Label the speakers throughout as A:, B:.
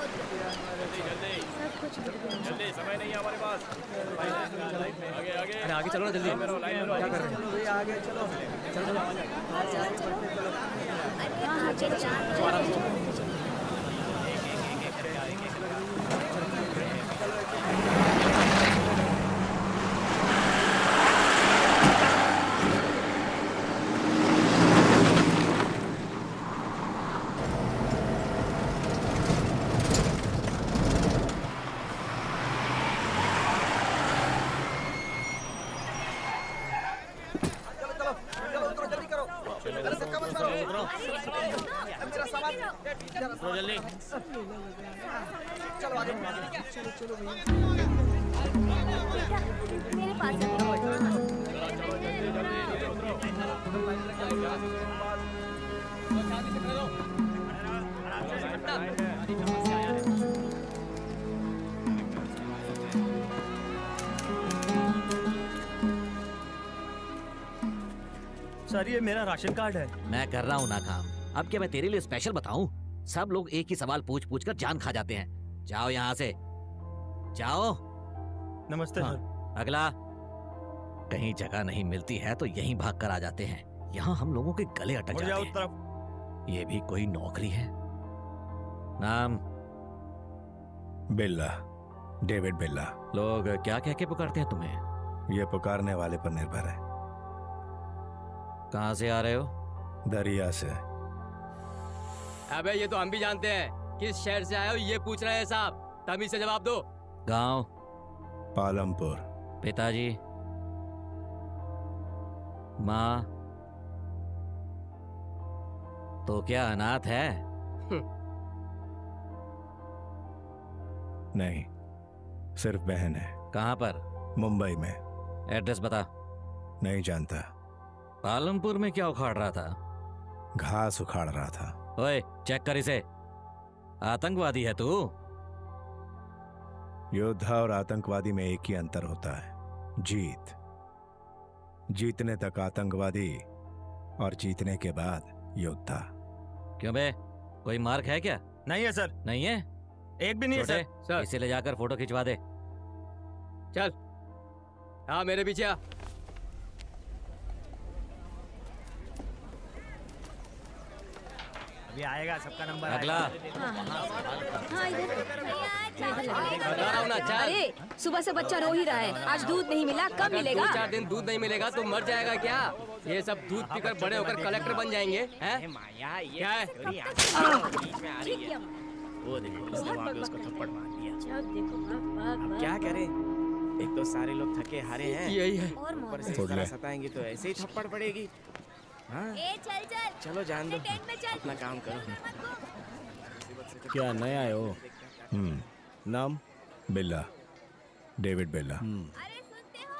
A: सब कुछ
B: जल्दी, समय नहीं है हमारे पास। आगे आगे,
C: अरे आगे चलो ना जल्दी।
B: क्या कर रहे हो?
D: आगे चलो चलो
A: हाँ चलो
C: जल्दी
D: चलो आगे चलो
A: मेरे पास
C: सर ये मेरा राशन कार्ड है।
E: मैं कर रहा हूँ ना काम। अब क्या मैं तेरे लिए स्पेशल बताऊं? सब लोग एक ही सवाल पूछ पूछ कर जान खा जाते हैं। जाओ यहाँ से जाओ।
C: नमस्ते
E: हाँ,
C: सर।
E: अगला। कहीं जगह नहीं मिलती है तो यहीं भाग कर आ जाते हैं। यहाँ हम लोगों के गले अटक जाते हैं।
C: तरफ।
E: ये भी कोई नौकरी है? नाम?
F: बिल्ला, डेविड बिल्ला।
E: लोग क्या कह के पुकारते हैं तुम्हें?
F: ये पुकारने वाले पर निर्भर है।
E: कहाँ से आ रहे हो?
F: दरिया से।
C: अबे ये तो हम भी जानते हैं किस शहर से आए हो, ये पूछ रहे हैं साहब। तमीज से जवाब दो।
E: गांव?
F: पालमपुर।
E: पिताजी? माँ? तो क्या अनाथ है?
F: नहीं, सिर्फ बहन है।
E: कहाँ पर?
F: मुंबई में।
E: एड्रेस बता।
F: नहीं जानता।
E: पालमपुर में क्या उखाड़ रहा था?
F: घास उखाड़ रहा था।
E: ओए चेक कर इसे। आतंकवादी है तू?
F: योद्धा और आतंकवादी में एक ही अंतर होता है, जीत। जीतने तक आतंकवादी और जीतने के बाद योद्धा।
E: क्यों बे, कोई मार्क है क्या?
C: नहीं है सर।
E: नहीं है?
C: एक भी नहीं है
E: छोटे,
C: सर।
E: इसे ले जाकर फोटो खिंचवा दे।
C: चल हाँ मेरे पीछे आ।
D: अभी आएगा सबका नंबर।
E: अगला।
A: हाँ इधर
C: बता रहा हूँ ना, चल।
A: अरे सुबह से बच्चा रो ही रहा है। आज दूध नहीं मिला, कब
C: अगर
A: मिलेगा?
C: 2-4 दिन दूध नहीं मिलेगा तो मर जाएगा क्या? ये सब दूध पीकर बड़े होकर कलेक्टर बन जाएंगे हैं? क्या है?
A: ठीक है।
D: वो देखो उसने वहाँ पे उसको थप्पड़ मार दिया।
A: जब देखो
D: अब क्या करें? एक तो सारे लोग थके हारे हैं,
C: यही है।
A: और
D: ऊपर से
F: छोड़
D: इस तरह
F: ले।
D: सताएंगे तो ऐसे ही थप्पड़ पड़ेगी। हाँ
A: चल चल
D: चलो जान दो,
A: टेंट में चल।
D: अपना काम करो।
G: क्या नए आए हो? नाम?
F: बिल्ला, डेविड बिल्ला।
A: अरे सुनते हो?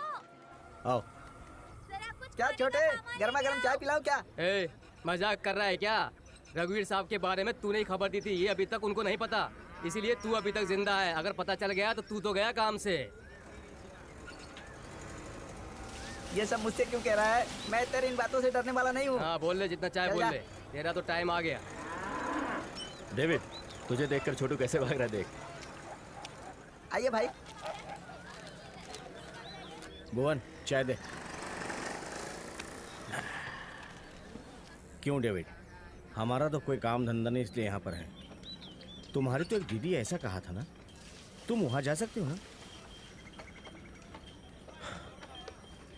G: आओ।
A: जरा कुछ
D: क्या छोटे, गर्मा गर्म चाय पिलाओ क्या?
C: ए, मजाक कर रहा है क्या? रघुवीर साहब के बारे में तूने ही खबर दी थी, ये अभी तक उनको नहीं पता, इसीलिए तू अभी तक जिंदा है। अगर पता चल गया तो तू तो गया काम से।
D: ये सब मुझसे क्यों कह रहा है? मैं तेरी इन बातों से डरने वाला नहीं हूँ।
C: हाँ बोल ले जितना चाहे
D: चल
C: बोल
D: जा।
C: ले, तेरा तो टाइम आ गया।
G: डेविड, तुझे देखकर छोटू कैसे भाग रहा है देख।
D: आइए भाई।
G: भुवन, चाय दे। क्यों डेविड, हमारा तो कोई काम धंधा नहीं इसलिए यहाँ पर है। तुम्हारी तो एक दीदी ऐसा कहा था ना, तुम वहाँ जा सकते हो ना?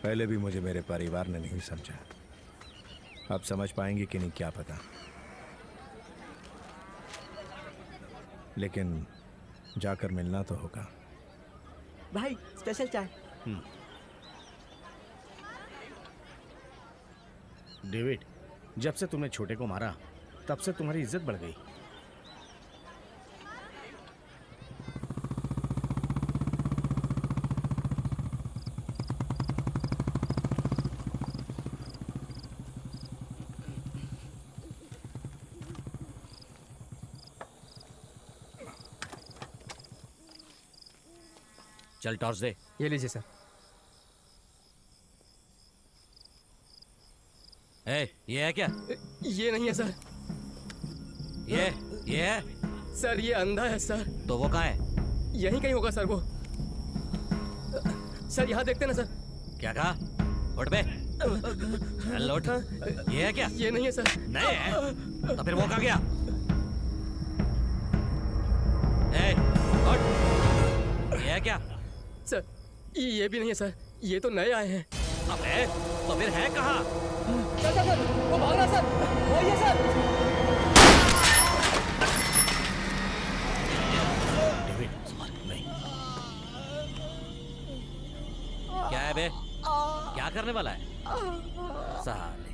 F: पहले भी मुझे मेरे परिवार ने नहीं समझा, अब समझ पाएंगे कि नहीं क्या पता। लेकिन जाकर मिलना तो होगा।
D: भाई स्पेशल चाय।
G: डेविड, जब से तुमने छोटे को मारा तब से तुम्हारी इज्जत बढ़ गई।
E: चल टॉर्च दे।
C: ये लीजिए सर।
E: ए, ये है क्या?
C: ये नहीं है सर।
E: ये है?
C: सर ये अंधा है सर।
E: तो वो कहाँ है?
C: यहीं कहीं होगा सर वो। सर यहाँ देखते ना सर।
E: क्या कहा? उठ बे। चल उठ। ये है क्या?
C: ये नहीं है सर।
E: नहीं है? तो फिर वो कहाँ गया? ए, उठ। ये है क्या?
C: सर ये भी नहीं है सर, ये तो नए आए हैं।
E: अबे तो फिर है कहाँ?
C: सर वो भाग रहा सर, वही है सर।
E: क्या है बे? क्या करने वाला है? साले।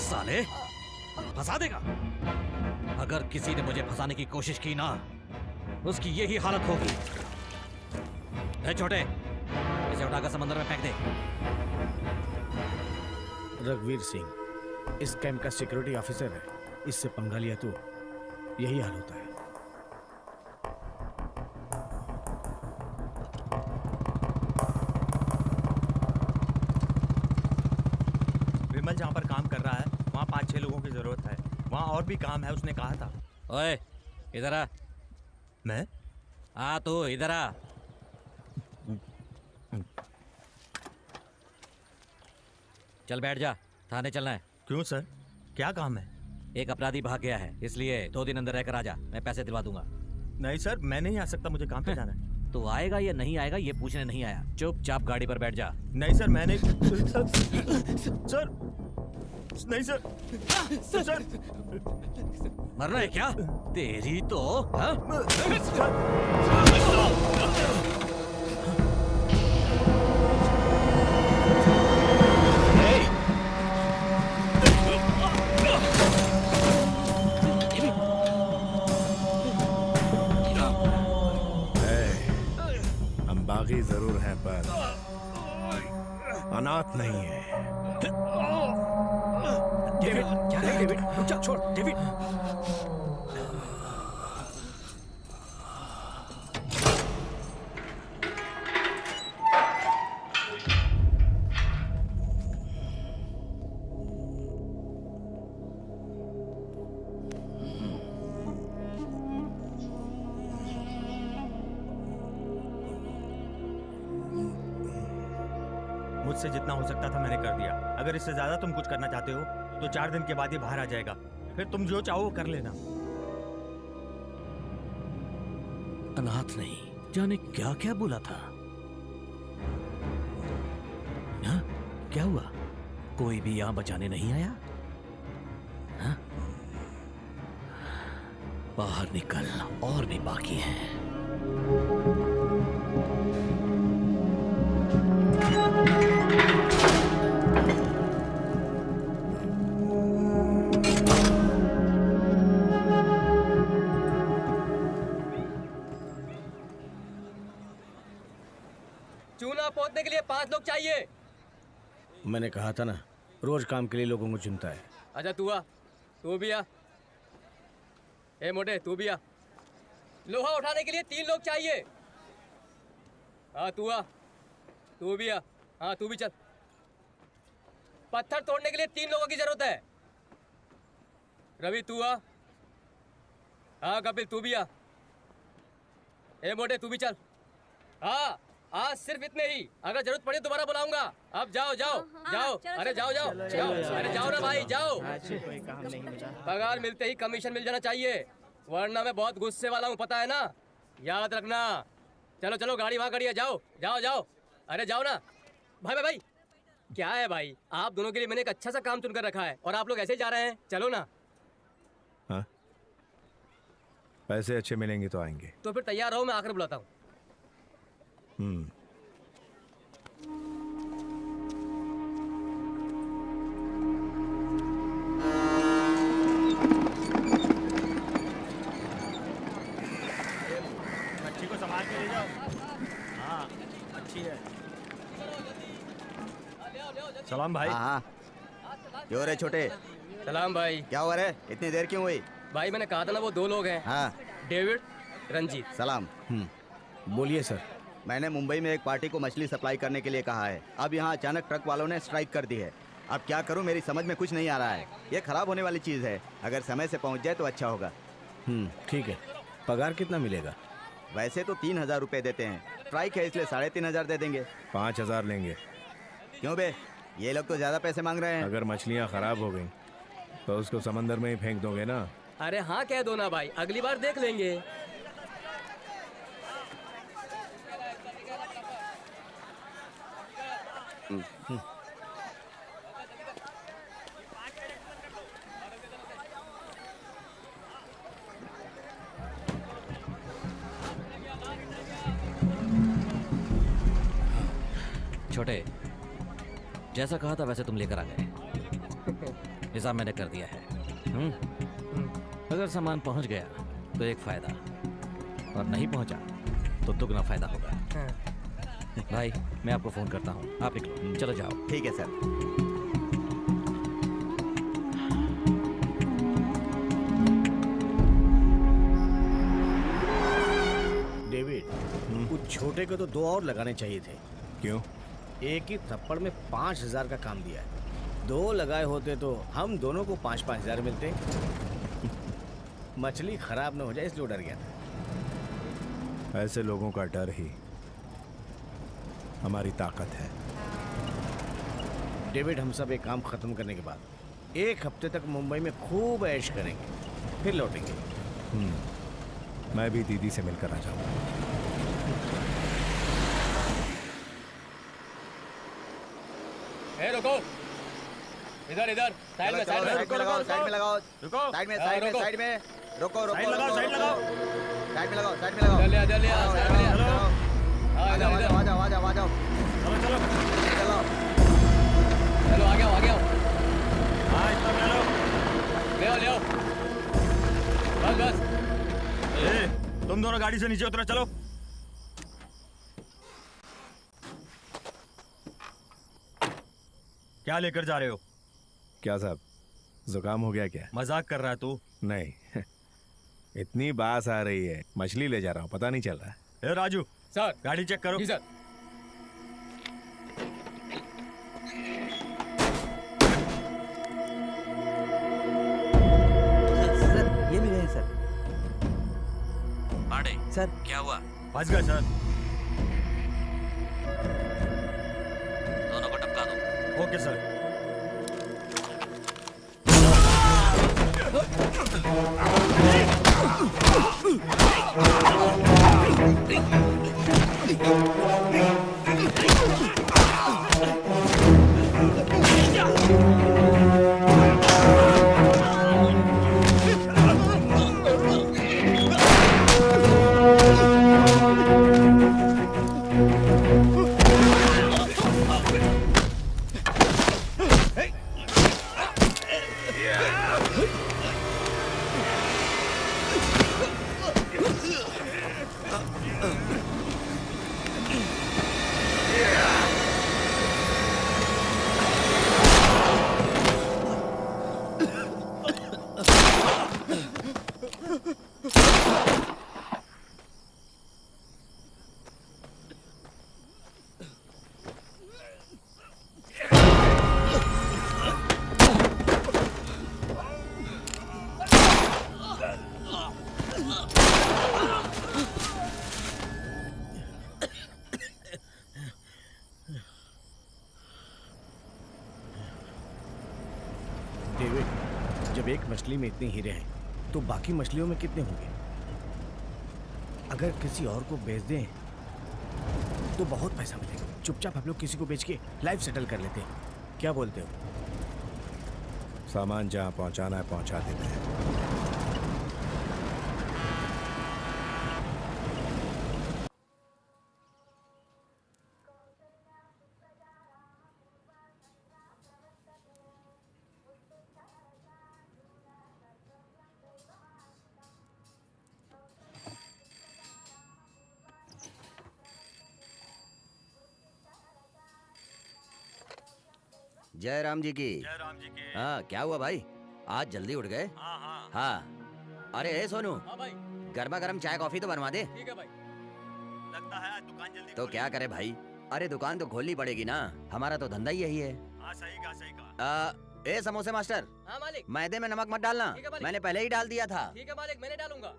E: साले फंसा देगा। अगर किसी ने मुझे फंसाने की कोशिश की ना, उसकी यही हालत होगी। ए छोटे, इसे उठाकर समंदर में फेंक दे।
G: रघुवीर सिंह इस कैंप का सिक्योरिटी ऑफिसर है। इससे पंगा लिया तो यही हाल होता है।
B: विमल जहाँ पर काम कर रहा है वहाँ 5-6 लोगों की जरूरत है। वहाँ और भी काम है, उसने कहा था।
E: ओए इधर आ।
B: मैं?
E: आ तू इधर आ। चल बैठ जा, थाने चलना है।
B: क्यों सर, क्या काम है?
E: एक अपराधी भाग गया है, इसलिए 2 दिन अंदर रहकर आ जा, मैं पैसे दिलवा दूंगा।
B: नहीं सर, मैं नहीं आ सकता, मुझे काम पे जाना है।
E: तो आएगा या नहीं आएगा ये पूछने नहीं आया। चुपचाप गाड़ी पर बैठ जा।
B: नहीं सर, मैंने सर नहीं सर सर
E: मरना है क्या? तेरी तो हाँ?
F: हम बागी जरूर हैं पर अनाथ नहीं है।
G: डेविड, क्या है डेविड? रुक जा, छोड़ डेविड।
B: मुझसे जितना हो सकता था मैंने कर दिया। अगर इससे ज्यादा तुम कुछ करना चाहते हो तो 4 दिन के बाद ये बाहर आ जाएगा, फिर तुम जो चाहो वो कर लेना।
E: अनाथ नहीं, जाने क्या क्या बोला था। हाँ? क्या हुआ? कोई भी यहां बचाने नहीं आया? हाँ? बाहर निकल, और भी बाकी हैं।
C: चूना पोतने के लिए 5 लोग चाहिए।
G: मैंने कहा था ना, रोज काम के लिए लोगों को चुनता है।
C: अच्छा तू आ, तू भी आ। ए मोटे तू भी आ। लोहा उठाने के लिए 3 लोग चाहिए। हाँ तू आ, तू भी आ। हाँ तू भी चल। पत्थर तोड़ने के लिए 3 लोगों की जरूरत है। रवि तू आ। हाँ कपिल तू भी आ। ए मोटे तू भी चल। हाँ आज सिर्फ इतने ही, अगर जरूरत पड़ी दोबारा बुलाऊंगा। अब जाओ जाओ जाओ। अरे जाओ जाओ जाओ। अरे जाओ ना भाई जाओ। पगार मिलते ही कमीशन मिल जाना चाहिए, वरना मैं बहुत गुस्से वाला हूँ, पता है ना, याद रखना। चलो चलो गाड़ी वहाँ खड़ी है, जाओ जाओ जाओ। अरे जाओ ना भाई भाई भाई। क्या है भाई, आप दोनों के लिए मैंने एक अच्छा सा काम चुनकर रखा है और आप लोग ऐसे ही जा रहे हैं। चलो ना।
F: हाँ पैसे अच्छे मिलेंगे तो आएंगे।
C: तो फिर तैयार रहो, मैं आकर बुलाता हूँ।
G: अच्छी है।
B: सलाम भाई।
D: हाँ हाँ, क्यों रे छोटे,
C: सलाम भाई।
D: क्या हुआ रे, इतनी देर क्यों हुई?
C: भाई मैंने कहा था ना वो दो लोग हैं,
D: हाँ,
C: डेविड, रंजीत।
D: सलाम।
G: बोलिए सर।
D: मैंने मुंबई में एक पार्टी को मछली सप्लाई करने के लिए कहा है। अब यहाँ अचानक ट्रक वालों ने स्ट्राइक कर दी है। अब क्या करूँ, मेरी समझ में कुछ नहीं आ रहा है। ये खराब होने वाली चीज़ है, अगर समय से पहुँच जाए तो अच्छा होगा।
G: ठीक है। पगार कितना मिलेगा?
D: वैसे तो 3,000 रुपये देते हैं, स्ट्राइक है इसलिए 3,500 दे देंगे।
F: 5,000 लेंगे।
D: क्यों बे, ये लोग तो ज़्यादा पैसे मांग रहे हैं।
F: अगर मछलियाँ खराब हो गई तो उसको समंदर में ही फेंक दोगे ना?
C: अरे हाँ कह दो ना भाई, अगली बार देख लेंगे।
E: छोटे, जैसा कहा था वैसे तुम लेकर आ गए। हिसाब मैंने कर दिया है। अगर सामान पहुंच गया तो एक फायदा, और नहीं पहुंचा तो दुगना फायदा होगा। भाई मैं आपको फोन करता हूँ, आप निकलो, चलो जाओ।
D: ठीक है सर।
G: डेविड, उस छोटे को तो 2 और लगाने चाहिए थे।
F: क्यों?
G: एक ही थप्पड़ में 5,000 का काम दिया है। 2 लगाए होते तो हम दोनों को 5,000 मिलते। मछली खराब न हो जाए इसलिए डर गया था।
F: ऐसे लोगों का डर ही हमारी ताकत है।
G: डेविड, हम सब एक काम खत्म करने के बाद 1 हफ्ते तक मुंबई में खूब ऐश करेंगे, फिर लौटेंगे।
F: मैं भी दीदी से मिलकर आ जाऊंगा।
C: रुको, इधर इधर, साइड में, साइड में,
D: साइड में लगाओ, साइड में लगाओ,
B: रुको।
D: साइड में,
C: हाँ,
D: साइड में,
C: रुको।
D: साइड में, रुको रुको,
B: साइड लगाओ,
D: रुको,
B: साइड
D: रुको।
B: लगाओ।
D: साइड में लगाओ, साइड में लगाओ।
C: इधर लिया, इधर लिया,
D: आओ,
C: साइड में लिया।
D: आओ, आओ,
C: हाँ
D: आ
C: इधर
D: जाओ,
C: इधर,
D: आ जाओ, आ जाओ, आ जाओ।
B: चलो चलो।
D: चलो,
C: चलो आ गया, आ गया।
B: हाँ इतना बना लो।
C: ले आओ, ले आओ। बस बस।
B: ए, तुम दोनों गाड़ी से नीचे उतरो, चलो। क्या लेकर जा रहे हो?
F: क्या साहब, जुकाम हो गया क्या?
B: मजाक कर रहा है तू?
F: नहीं। इतनी बास आ रही है, मछली ले जा रहा हूँ, पता नहीं चल रहा है।
B: ए राजू,
C: सर।
B: गाड़ी चेक करो।
C: जी सर।
D: सर ये मिले हैं सर।
E: पांडे,
D: सर
E: क्या हुआ?
B: फंस गए सर।
E: दोनों को टपका दो।
B: Okay sir.
G: डेविड, जब एक मछली में इतने हीरे हैं तो बाकी मछलियों में कितने होंगे? अगर किसी और को बेच दें तो बहुत पैसा मिलेगा। चुपचाप हम लोग किसी को बेच के लाइफ सेटल कर लेते हैं, क्या बोलते हो?
F: सामान जहाँ पहुँचाना है पहुँचा देते हैं।
H: जय राम जी की।
B: जय राम जी की।
H: हाँ, क्या हुआ भाई, आज जल्दी उठ गए?
B: हाँ हाँ।
H: हाँ। अरे ए सोनू,
C: हाँ भाई,
H: गर्मा गर्म चाय कॉफी तो बनवा दे।
C: ठीक है भाई।
B: लगता है आज दुकान जल्दी
H: तो क्या करे भाई, अरे दुकान तो खोलनी पड़ेगी ना, हमारा तो धंधा ही यही है।
B: हाँ सही कहा सही कहा।
H: ए समोसे मास्टर,
C: हाँ मालिक।
H: मैदे में नमक मत डालना,
C: ठीक है मालिक।
H: मैंने पहले ही डाल दिया था।
C: ठीक है मालिक, मैंने डालूंगा।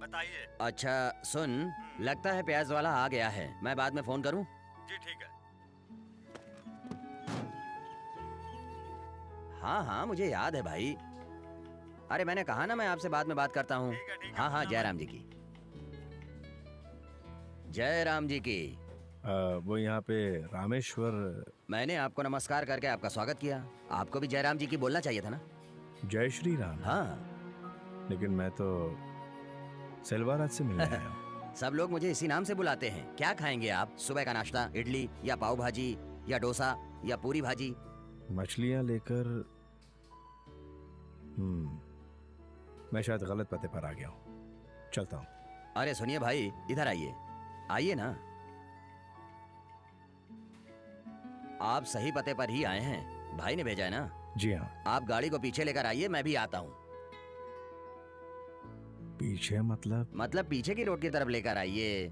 B: बताइए।
H: अच्छा सुन, लगता है प्याज वाला आ गया है, मैं बाद में फोन करूं?
B: जी ठीक है।
H: हाँ हाँ मुझे याद है भाई, अरे मैंने कहा ना मैं आपसे बाद में बात करता हूँ।
B: ठीक है,
H: हाँ हाँ, जय राम जी की। जय राम जी की।
F: वो यहाँ पे रामेश्वर।
H: मैंने आपको नमस्कार करके आपका स्वागत किया, आपको भी जय राम जी की बोलना चाहिए था ना।
F: जय श्री राम।
H: हाँ।
F: लेकिन मैं तो सेल्वाराज से मिलने आया हूँ।
H: सब लोग मुझे इसी नाम से बुलाते हैं। क्या खाएंगे आप? सुबह का नाश्ता इडली या पाव भाजी या डोसा या पूरी भाजी?
F: मछलियाँ लेकर। मैं शायद गलत पते पर आ गया हूँ, चलता हूँ।
H: अरे सुनिए भाई, इधर आइए, आइए ना। आप सही पते पर ही आए हैं, भाई ने भेजा है ना।
F: जी हाँ।
H: आप गाड़ी को पीछे लेकर आइए, मैं भी आता हूँ।
F: पीछे मतलब
H: पीछे की रोड की तरफ लेकर आइए।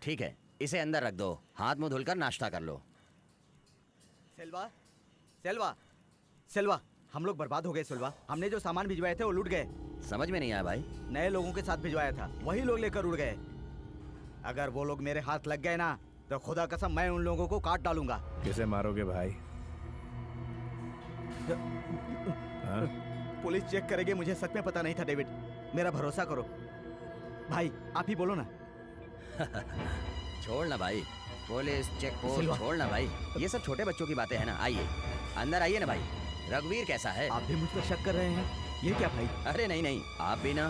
H: ठीक है, इसे अंदर रख दो, हाथ मुंह धुलकर नाश्ता कर लो।
D: सेल्वा, सेल्वा, सेल्वा, हम लोग बर्बाद हो गए सेल्वा। हमने जो सामान भिजवाए थे वो लूट गए।
H: समझ में नहीं आया भाई।
D: नए लोगों के साथ भिजवाया था, वही लोग लेकर उड़ गए। अगर वो लोग मेरे हाथ लग गए ना तो खुदा कसम मैं उन लोगों को काट डालूंगा।
F: किसे मारोगे भाई? हाँ?
D: पुलिस चेक करेगी, मुझे सच में पता नहीं था डेविड, मेरा भरोसा करो भाई, आप ही बोलो ना।
H: छोड़ ना भाई, पुलिस चेक पोस्ट
D: सिल्वा।
H: छोड़ ना भाई, ये सब छोटे बच्चों की बातें हैं ना। आइए अंदर आइए ना भाई। रघुवीर कैसा है?
D: आप भी मुझ पर शक कर रहे हैं? ये क्या भाई?
H: अरे नहीं नहीं, आप भी ना।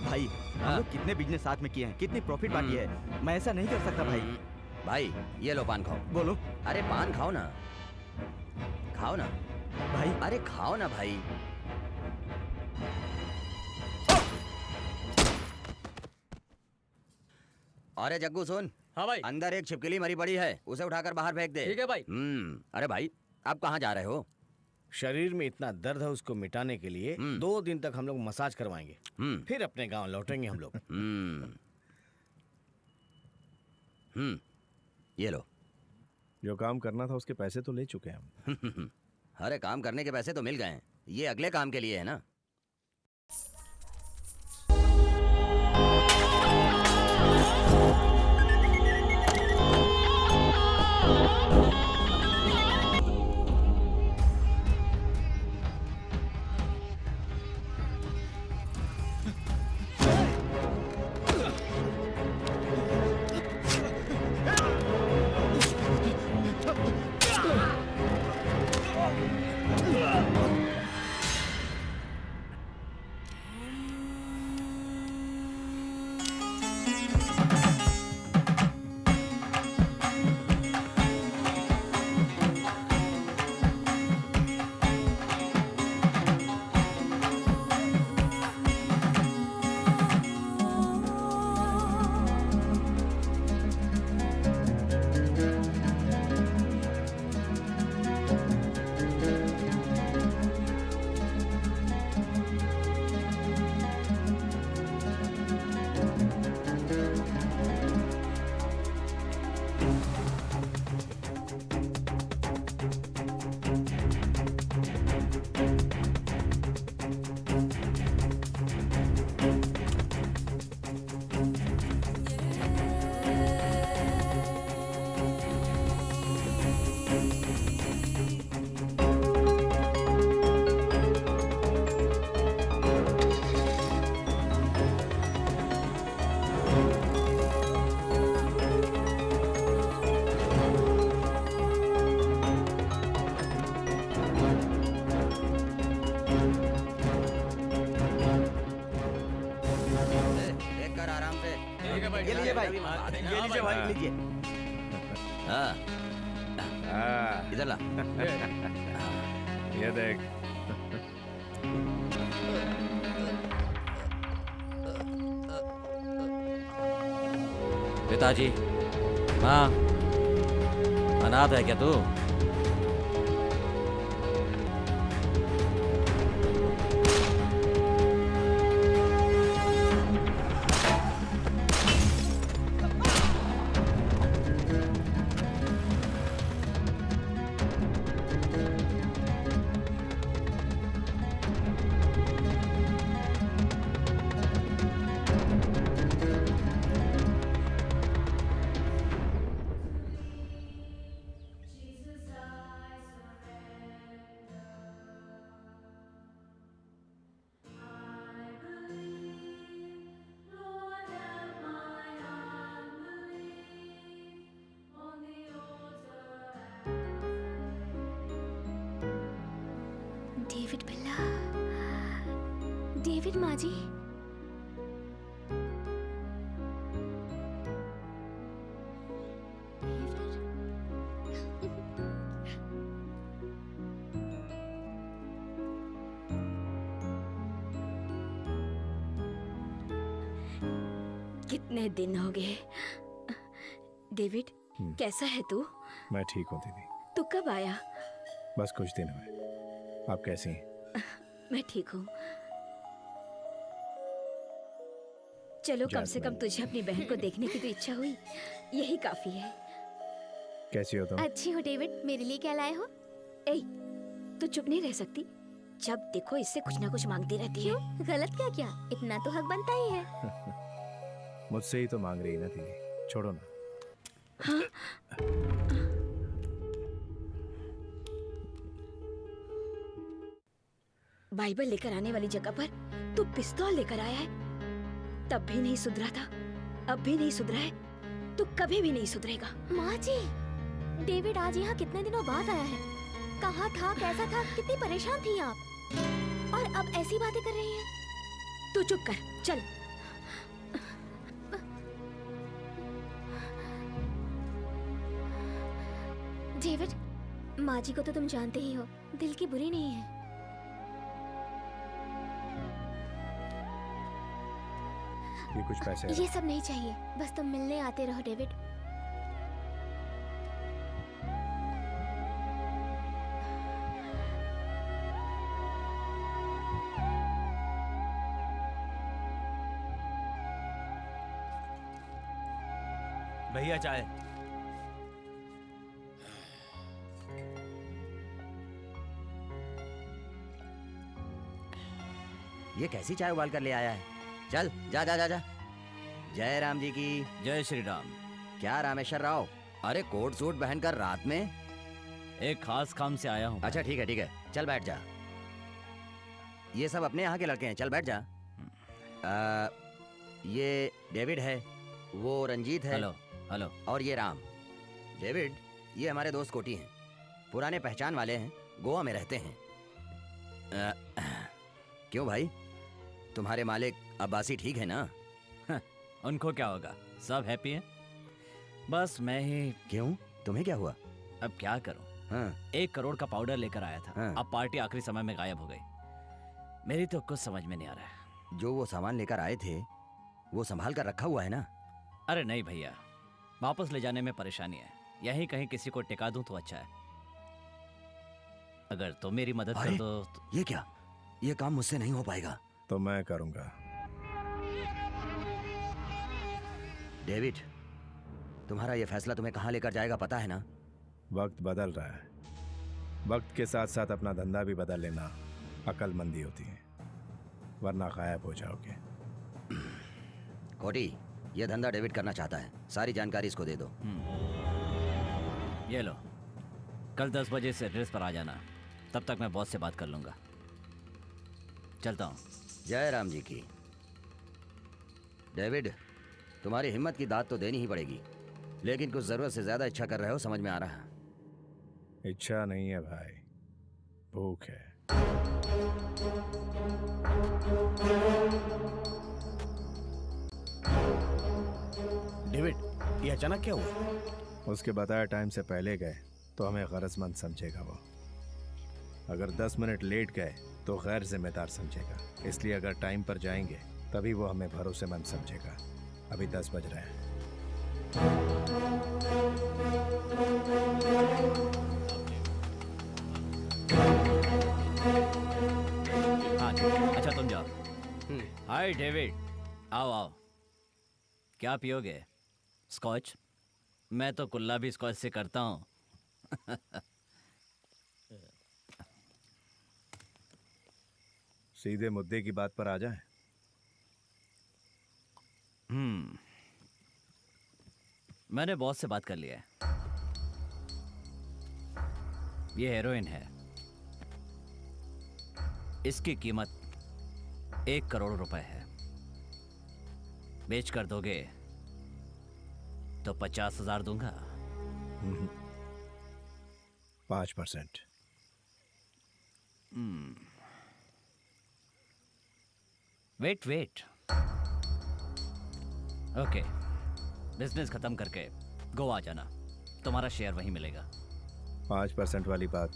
D: भाई हम लोग कितने बिजनेस साथ में किए हैं, कितनी प्रॉफिट बाकी है, मैं ऐसा नहीं कर सकता भाई।
H: भाई ये लो पान खाओ।
D: बोलो।
H: अरे पान खाओ ना, खाओ ना
D: भाई।
H: अरे खाओ ना भाई। अरे जग्गू सुन।
C: हाँ भाई।
H: अंदर एक छिपकली मरी पड़ी है, उसे उठाकर बाहर फेंक दे।
C: ठीक है भाई।
H: अरे भाई आप कहाँ जा रहे हो?
G: शरीर में इतना दर्द है, उसको मिटाने के लिए 2 दिन तक हम लोग मसाज करवाएंगे, फिर अपने गांव लौटेंगे हम लोग।
H: ये लो।
F: जो काम करना था उसके पैसे तो ले चुके हैं हम।
H: अरे काम करने के पैसे तो मिल गए हैं, ये अगले काम के लिए है ना।
D: ये लीजिए भाई, ये लीजिए भाई, लीजिए।
F: हाँ,
H: इधर ला।
F: ये देख।
E: पिताजी, माँ, अनाथ है क्या तू?
A: डेविड बिल्ला, डेविड माँ जी। कितने दिन हो गए। डेविड, कैसा है तू?
F: मैं ठीक हूँ दीदी।
A: तू कब आया?
F: बस कुछ दिन हुए। आप कैसी हैं?
A: मैं ठीक हूँ। चलो, कम से कम तुझे अपनी बहन को देखने की तो इच्छा हुई, यही काफी है।
F: कैसी हो तुम?
A: अच्छी हो डेविड। मेरे लिए क्या लाए हो? ए, तू चुप नहीं रह सकती। जब देखो इससे कुछ ना कुछ मांगती रहती है। क्यों? गलत क्या किया? इतना तो हक बनता ही है।
F: मुझसे ही तो मांग रही ना दीदी, छोड़ो ना।
A: हाँ? बाइबल लेकर आने वाली जगह पर तू पिस्तौल लेकर आया है। तब भी नहीं सुधरा था, अब भी नहीं सुधरा है, तू कभी भी नहीं सुधरेगा।
I: माँ जी, डेविड आज यहाँ कितने दिनों बाद आया है। कहाँ था, कैसा था, कितनी परेशान थी आप, और अब ऐसी बातें कर रही हैं।
A: तू चुप कर, चल।
I: डेविड, माँ जी को तो तुम जानते ही हो, दिल की बुरी नहीं है।
F: ये कुछ पैसे
I: ये सब नहीं चाहिए, बस तुम मिलने आते रहो डेविड।
B: भैया चाय।
H: ये कैसी चाय उबाल कर ले आया है? चल जा जा जा जा। जय राम जी की।
E: जय श्री राम।
H: क्या रामेश्वर राव, अरे कोट सूट पहनकर रात में?
E: एक खास काम से आया हूँ।
H: अच्छा ठीक है, चल बैठ जा। ये सब अपने यहाँ के लड़के हैं, चल बैठ जा। ये डेविड है, वो रंजीत है।
E: Hello hello.
H: और ये राम। डेविड, ये हमारे दोस्त कोटी हैं, पुराने पहचान वाले हैं, गोवा में रहते हैं। क्यों भाई, तुम्हारे मालिक अब्बासी ठीक है ना?
E: उनको क्या होगा, सब हैप्पी हैं। बस मैं ही।
H: क्यों, तुम्हें क्या हुआ?
E: अब क्या करूं?
H: हाँ।
E: 1 करोड़ का पाउडर लेकर आया था।
H: हाँ।
E: अब पार्टी आखिरी समय में गायब हो गई। मेरी तो कुछ समझ में नहीं आ रहा है।
H: जो वो सामान लेकर आए थे वो संभाल कर रखा हुआ है ना?
E: अरे नहीं भैया, वापस ले जाने में परेशानी है। यहीं कहीं किसी को टिका दूं तो अच्छा है। अगर तुम मेरी मदद कर दो तो...
H: ये क्या, ये काम मुझसे नहीं हो पाएगा।
F: तो मैं करूंगा।
H: डेविड, तुम्हारा ये फैसला तुम्हें कहाँ लेकर जाएगा पता है ना?
F: वक्त बदल रहा है, वक्त के साथ साथ अपना धंधा भी बदल लेना अक्लमंदी होती है, वरना गायब हो जाओगे।
H: कोटी, ये धंधा डेविड करना चाहता है, सारी जानकारी इसको दे दो।
E: ये लो, कल 10 बजे से एड्रेस पर आ जाना, तब तक मैं बॉस से बात कर लूंगा। चलता हूँ।
H: जय राम जी की। डेविड, तुम्हारी हिम्मत की दाद तो देनी ही पड़ेगी, लेकिन कुछ जरूरत से ज्यादा इच्छा कर रहे हो, समझ में आ रहा है।
F: इच्छा नहीं है भाई, भूख है।
G: डेविड, ये अचानक क्या हुआ?
F: उसके बताया टाइम से पहले गए तो हमें गरजमंद समझेगा वो। अगर 10 मिनट लेट गए तो गैर जिम्मेदार समझेगा। इसलिए अगर टाइम पर जाएंगे तभी वो हमें भरोसेमंद समझेगा। अभी 10 बज रहे हैं।
E: हाँ, अच्छा तुम जाओ। हाय डेविड, आओ आओ। क्या पियोगे? स्कॉच? मैं तो कुल्ला भी स्कॉच से करता हूँ।
F: सीधे मुद्दे की बात पर आ जाएं।
E: मैंने बॉस से बात कर लिया है। ये हेरोइन है। इसकी कीमत 1 करोड़ रुपए है। बेच कर दोगे तो 50,000 दूंगा।
F: 5%।
E: वेट। ओके, बिजनेस खत्म करके गोवा जाना, तुम्हारा शेयर वहीं मिलेगा।
F: 5% वाली बात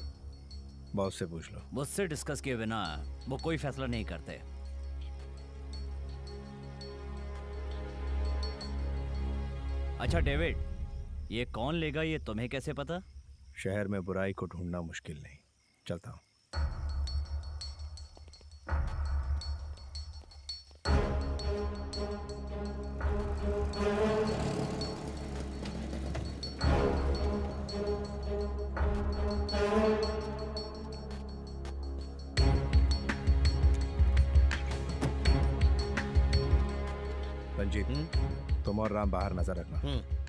F: बॉस से पूछ लो।
E: मुझसे डिस्कस किए बिना वो कोई फैसला नहीं करते। अच्छा डेविड, ये कौन लेगा ये तुम्हें कैसे पता?
F: शहर में बुराई को ढूंढना मुश्किल नहीं। चलता हूँ। रंजीत, तुम और राम बाहर नजर रखना।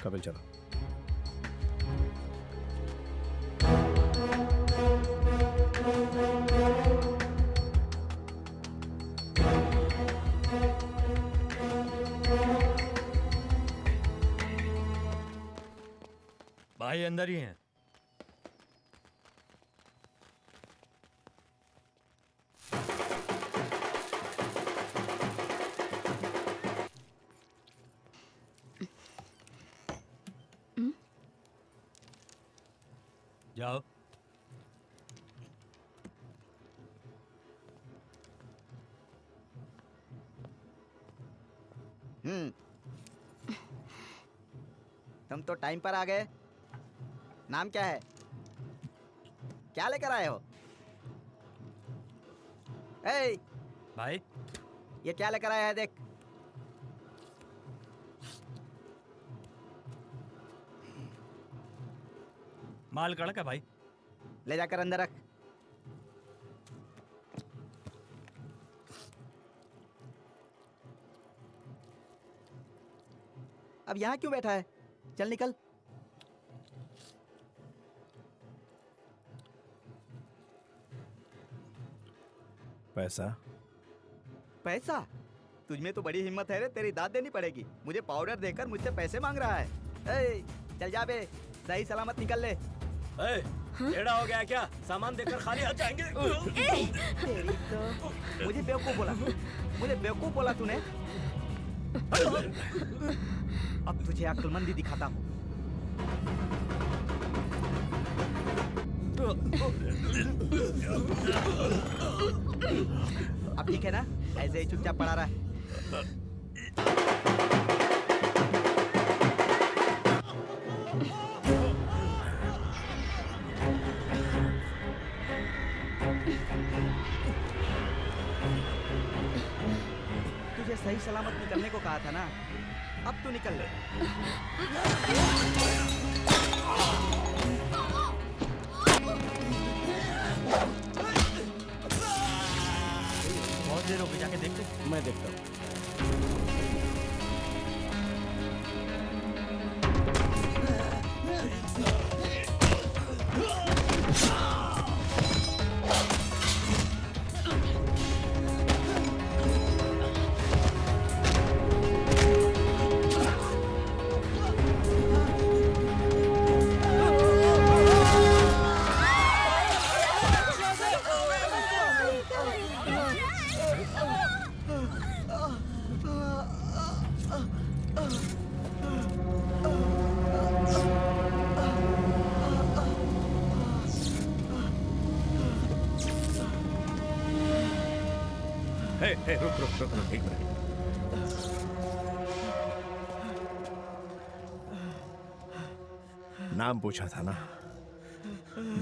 F: कपिल चलो।
B: भाई अंदर ही हैं। जाओ।
D: तुम तो टाइम पर आ गए। नाम क्या है? क्या लेकर आए हो? ए
B: भाई
D: ये क्या लेकर आया है? देख।
B: माल कड़क है भाई।
D: ले जाकर अंदर रख। अब यहाँ क्यों बैठा है? चल निकल।
F: पैसा?
D: पैसा? तुझमें तो बड़ी हिम्मत है रे। तेरी दाद देनी पड़ेगी। मुझे पाउडर देकर मुझसे पैसे मांग रहा है। ए, चल जा बे, सही सलामत निकल ले।
G: टेढ़ा हो गया क्या? सामान देकर खाली हाथ जाएंगे?
D: तेरी तो मुझे बेवकूफ बोला। मुझे बेवकूफ बोला तूने। अब तुझे अक्लमंदी दिखाता हूँ। अब ठीक है ना? ऐसे ही चुपचाप पड़ा रहा है। तुझे सही सलामत निकलने को कहा था ना। अब तू निकल ले।
B: बहुत देर हो गई, जाके देखते।
G: मैं देखता हूँ।
F: रुक रुक रुक रुक, एक मिनट। नाम पूछा था ना,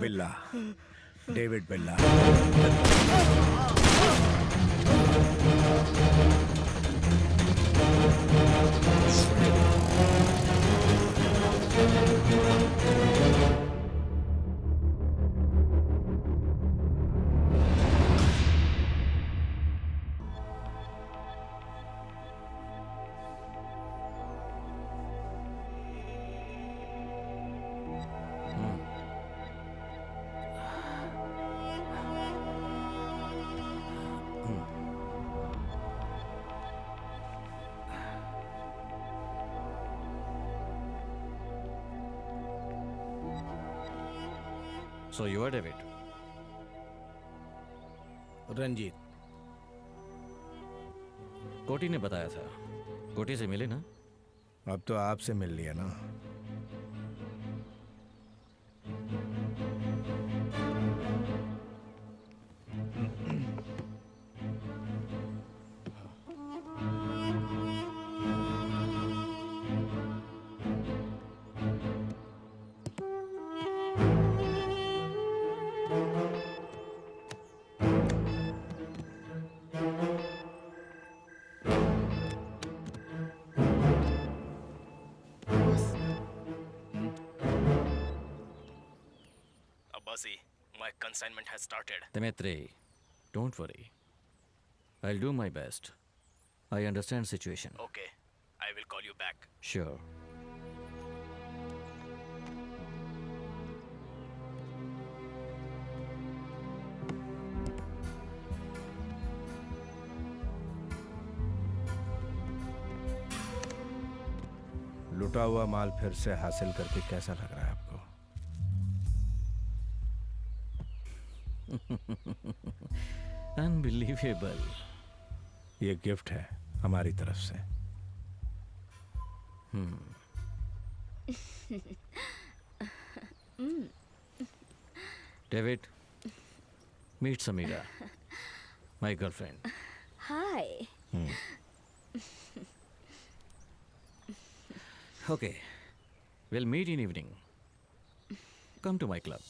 F: बिल्ला, डेविड बिल्ला।
E: So you are David.
G: Ranjit.
E: कोटी ने बताया था। कोटी से मिले ना?
F: अब तो आपसे मिल लिया ना।
G: My consignment has started.
E: Dimitri, don't worry. I'll do my best. I understand situation.
G: Okay, I will call you back.
E: Sure.
F: लुटा हुआ माल फिर से हासिल करके कैसा लग रहा है आपको?
E: Unbelievable.
F: ये गिफ्ट है हमारी तरफ से।
E: David, meet Samira, my girlfriend.
A: Hi.
E: Okay, we'll meet in evening. Come to my club.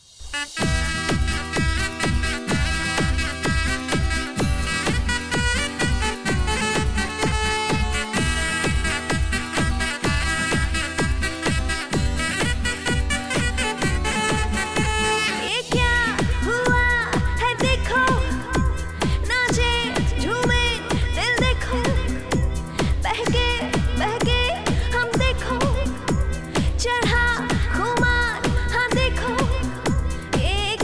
J: चढ़ा खुमार, हाँ देखो, ये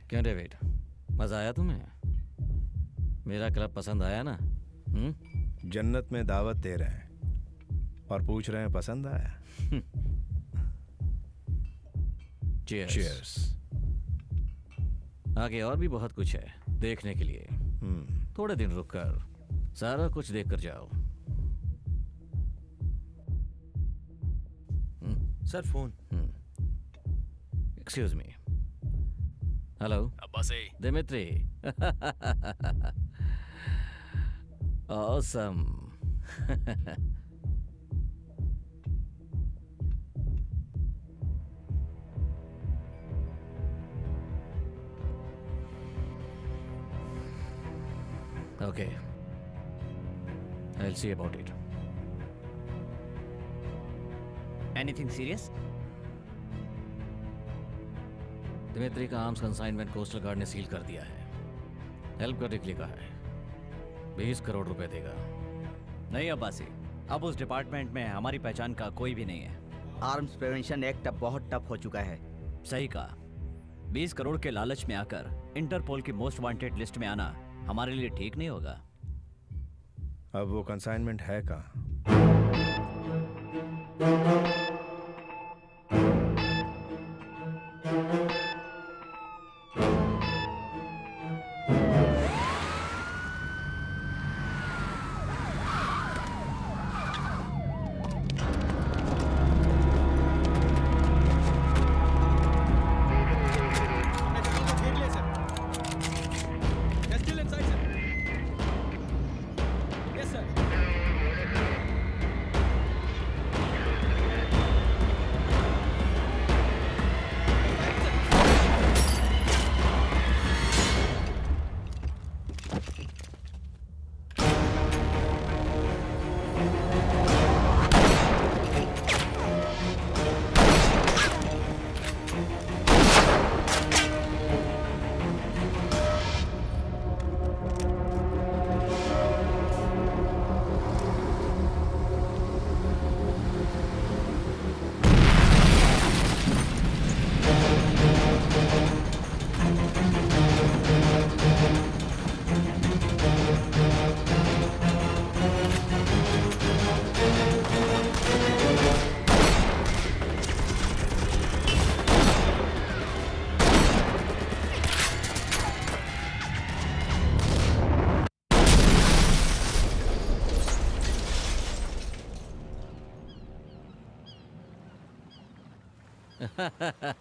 E: क्यों डेविड, मजा आया तुम्हें? मेरा क्लब पसंद आया ना?
F: जन्नत में दावत दे रहे हैं और पूछ रहे हैं पसंद आया?
E: Cheers.
F: Cheers.
E: आगे और भी बहुत कुछ है देखने के लिए। थोड़े दिन रुककर सारा कुछ देख कर जाओ।
B: Sir phone.
E: Excuse me. Hello
J: Abbasi.
E: Dimitri. Awesome. Okay. I'll see about it.
H: Anything serious?
E: Dimitri का आर्म्स कंसाइनमेंट कोस्टल गार्ड ने सील कर दिया है। हेल्प करने के लिए कहा है। 20 करोड़ रुपए देगा।
H: नहीं अब्बासी, अब उस डिपार्टमेंट में हमारी पहचान का कोई भी नहीं है।
D: आर्म्स प्रिवेंशन एक्ट अब बहुत टफ हो चुका है।
H: सही कहा। 20 करोड़ के लालच में आकर इंटरपोल की मोस्ट वांटेड लिस्ट में आना हमारे लिए ठीक नहीं होगा।
F: अब वो कंसाइनमेंट है कहाँ?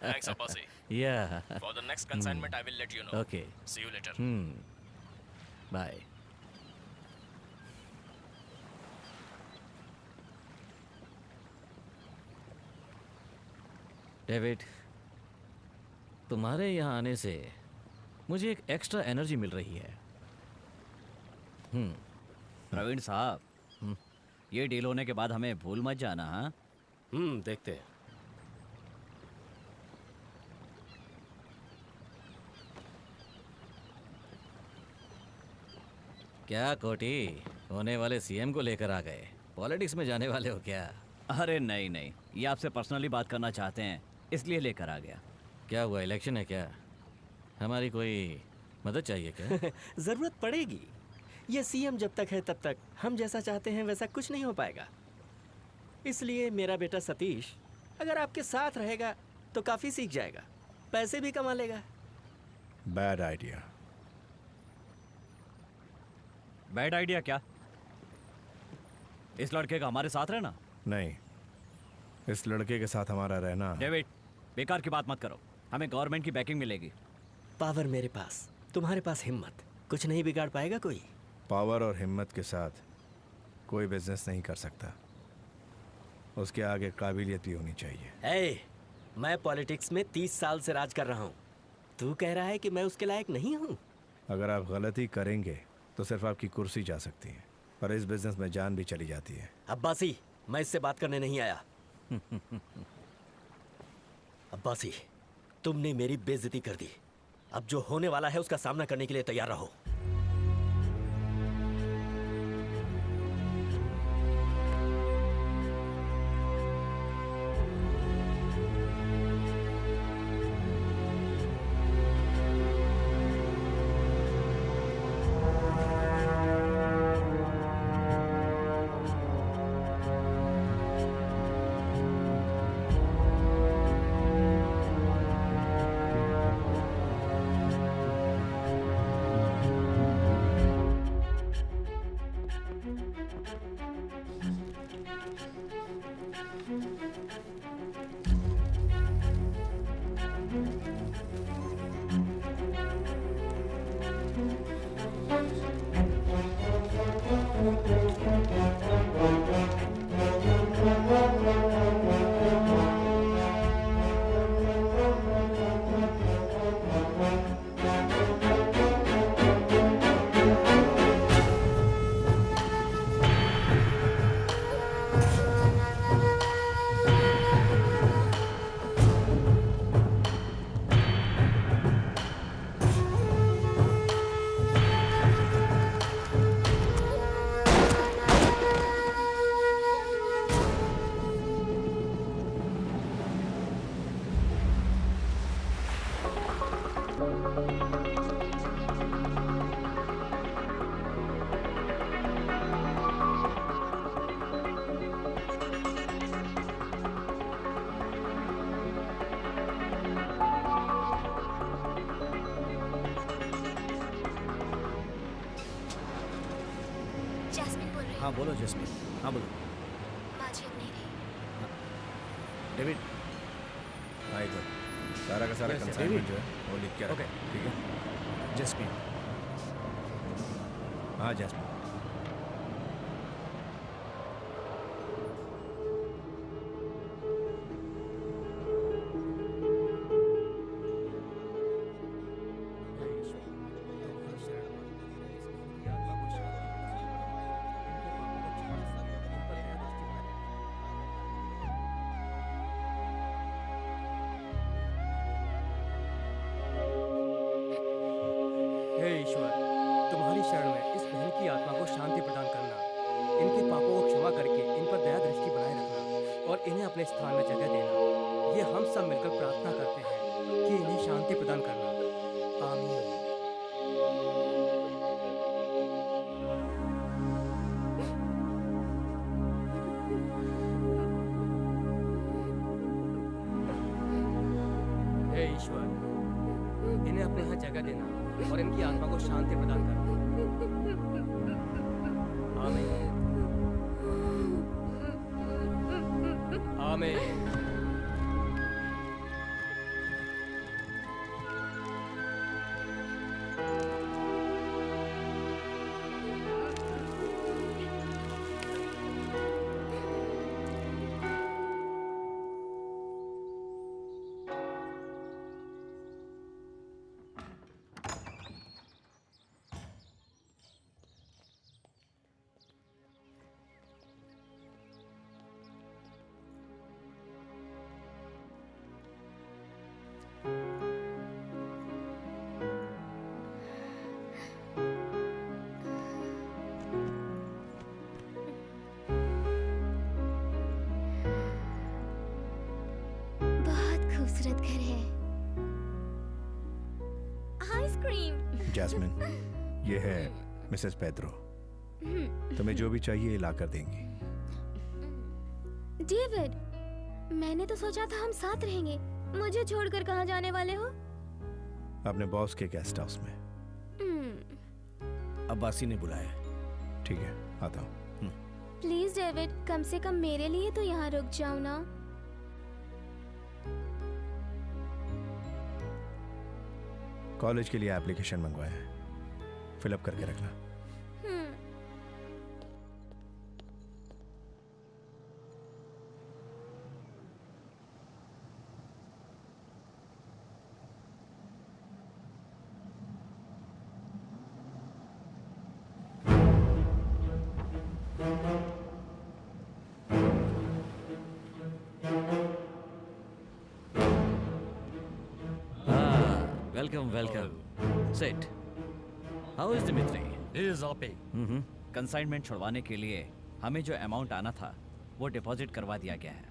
J: Thanks, Abbasi.
E: Yeah.
J: For the next consignment, I will let you know.
E: Okay.
J: See you later.
E: Bye. David, तुम्हारे यहाँ आने से मुझे एक एक्स्ट्रा एनर्जी मिल रही है।
H: प्रवीण साहब, ये डील होने के बाद हमें भूल मत जाना। हाँ,
G: देखते हैं।
E: क्या कोटी, होने वाले सीएम को लेकर आ गए? पॉलिटिक्स में जाने वाले हो क्या?
H: अरे नहीं नहीं, ये आपसे पर्सनली बात करना चाहते हैं, इसलिए लेकर आ गया।
E: क्या हुआ, इलेक्शन है क्या? हमारी कोई मदद चाहिए क्या?
G: जरूरत पड़ेगी। ये सीएम जब तक है तब तक हम जैसा चाहते हैं वैसा कुछ नहीं हो पाएगा। इसलिए मेरा बेटा सतीश अगर आपके साथ रहेगा तो काफी सीख जाएगा, पैसे भी कमा लेगा।
F: Bad idea.
H: बैड आइडिया क्या? इस लड़के का हमारे साथ रहना?
F: नहीं, इस लड़के के साथ हमारा रहना।
H: डेविड, बेकार की बात मत करो, हमें गवर्नमेंट की बैकिंग मिलेगी।
G: पावर मेरे पास, तुम्हारे पास हिम्मत, कुछ नहीं बिगाड़ पाएगा कोई।
F: पावर और हिम्मत के साथ कोई बिजनेस नहीं कर सकता, उसके आगे काबिलियत भी होनी चाहिए।
G: मैं पॉलिटिक्स में 30 साल से राज कर रहा हूँ, तू कह रहा है कि मैं उसके लायक नहीं हूँ?
F: अगर आप गलती करेंगे तो सिर्फ आपकी कुर्सी जा सकती है, पर इस बिजनेस में जान भी चली जाती है।
G: अब्बासी, मैं इससे बात करने नहीं आया। अब्बासी, तुमने मेरी बेइज्जती कर दी, अब जो होने वाला है उसका सामना करने के लिए तैयार रहो।
E: हाँ बोलो जस्मीन, हाँ बोलो।
I: बाजी अब नहीं रही।
E: डेविड,
F: हाँ इधर सारा का सारा
E: Yes, yes,
F: कंसाइनमेंट
E: David.
F: जो है वो लिख के रखो, ठीक है?
E: जस्मीन,
F: हाँ जैस्मिन।
C: हे ईश्वर, तुम्हारी शरण में इस बहन की आत्मा को शांति प्रदान करना, इनके पापों को क्षमा करके इन पर दया दृष्टि बनाए रखना और इन्हें अपने स्थान में जगह देना। ये हम सब मिलकर प्रार्थना करते हैं कि इन्हें शांति प्रदान करना। आमीन। हे ईश्वर, इन्हें अपने यहाँ जगह देना और इनकी आत्मा को शांति प्रदान करना। आमीन। आमीन।
I: खूबसूरत घर है। आइसक्रीम।
F: जैस्मिन, ये है मिसेस पेड्रो। तुम्हें जो भी चाहिए ला कर देंगी।
I: डेविड, मैंने तो सोचा था हम साथ रहेंगे। मुझे छोड़कर कहाँ जाने वाले हो?
F: अपने बॉस के गेस्ट हाउस में।
E: अब्बासी ने बुलाया।
F: ठीक है, आता हूँ।
I: प्लीज डेविड, कम से कम मेरे लिए तो यहाँ रुक जाओ ना।
F: कॉलेज के लिए एप्लीकेशन मंगवाया है, फिलअप करके रखना।
E: Welcome, welcome. Sit. How is Dimitri?
J: He is happy.
E: Consignment छुड़वाने के लिए हमें जो अमाउंट आना था वो डिपॉजिट करवा दिया गया है।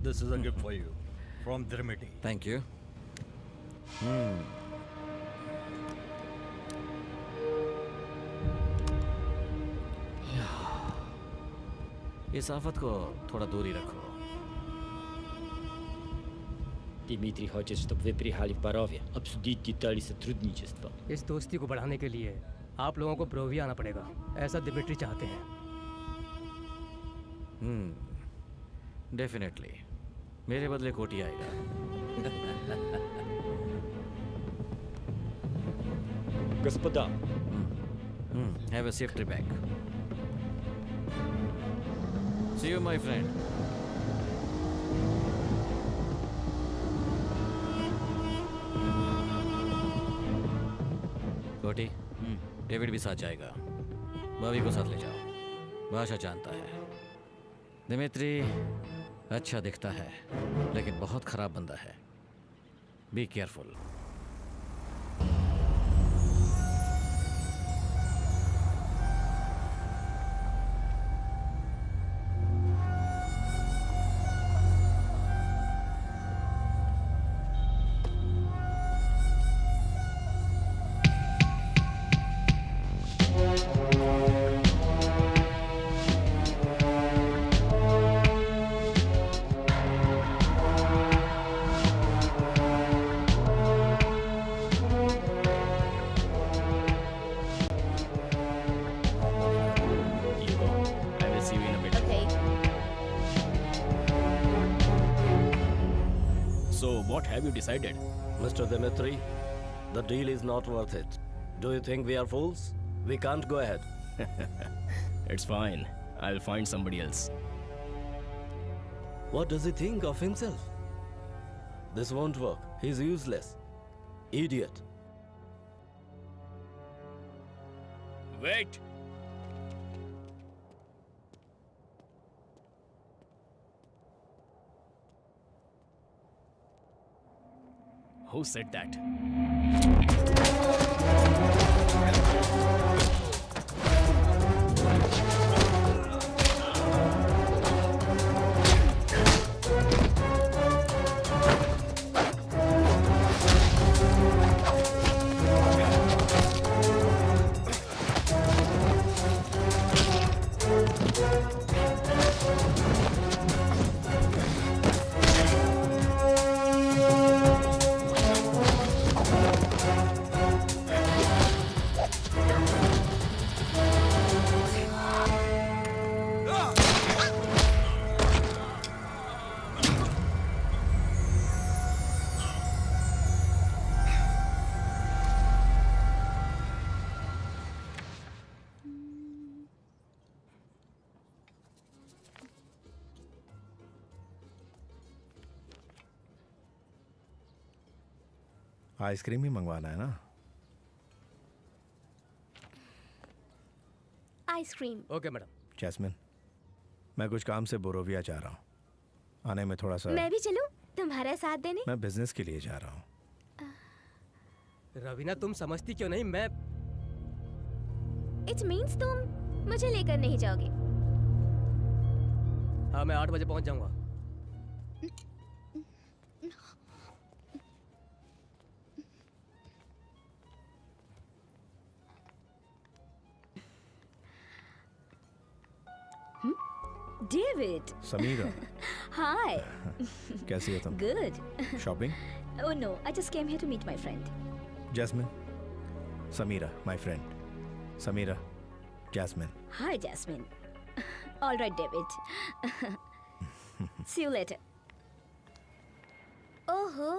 B: This is a gift for you from Dimitri.
E: Thank you. इस आफत को थोड़ा दूरी रखो।
K: Дмитрий хочет, чтобы вы приехали в Борове, обсудить детали сотрудничества.
C: इस दोस्ती को बढ़ाने के लिए आप लोगों को ब्रोवी आना पड़ेगा, ऐसा दिमित्री चाहते हैं।
E: डेफिनेटली, मेरे बदले कोटी आएगा।
K: Господа,
E: Have a safe trip back. See you, my friend. कोटी, डेविड भी साथ जाएगा। भाभी को साथ ले जाओ, भाषा जानता है। दिमित्री अच्छा दिखता है, लेकिन बहुत खराब बंदा है। Be careful.
J: So, what have you decided?
L: Mr. Dimitri, the deal is not worth it. Do you think we are fools? We can't go ahead.
J: It's fine. I'll find somebody else.
L: What does he think of himself? This won't work. He's useless. Idiot.
J: Wait! Who said that?
F: Ice cream ही मंगवाना है ना?
I: Ice cream.
C: Okay madam.
F: Jasmine, मैं कुछ काम से बोरोविया जा रहा हूँ। आने में थोड़ा सा।
I: मैं भी चलूं तुम्हारा साथ देने?
F: मैं बिजनेस के लिए जा रहा हूँ।
C: रवीना, तुम समझती क्यों नहीं? मैं
I: इट मीन्स तुम मुझे लेकर नहीं जाओगे?
C: हाँ, मैं 8 बजे पहुंच जाऊंगा।
A: David.
F: Samira.
A: Hi.
F: कैसी हो तुम?
A: Good.
F: Shopping?
A: Oh no, I just came here to meet my friend.
F: Jasmine. Samira, my friend. Samira. Jasmine.
A: Hi, Jasmine. All right, David. See you later.
I: ओहो,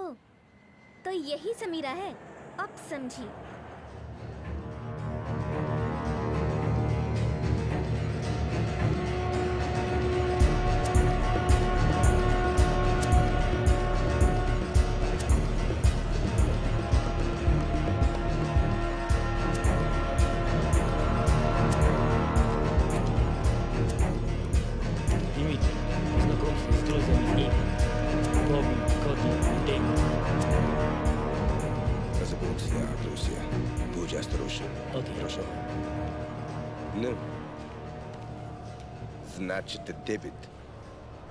I: तो यही समीरा है। अब समझी।
M: Значит, David,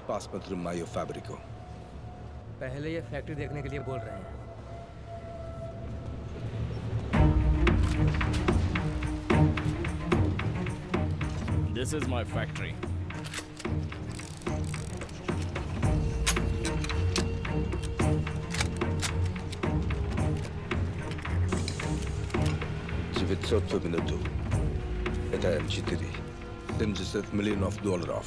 M: посмотрим мою фабрику.
C: पहले ये फैक्ट्री देखने के लिए बोल रहे हैं।
J: This is my factory.
M: $900 в минуту. Это М4. $70 миллионов долларов.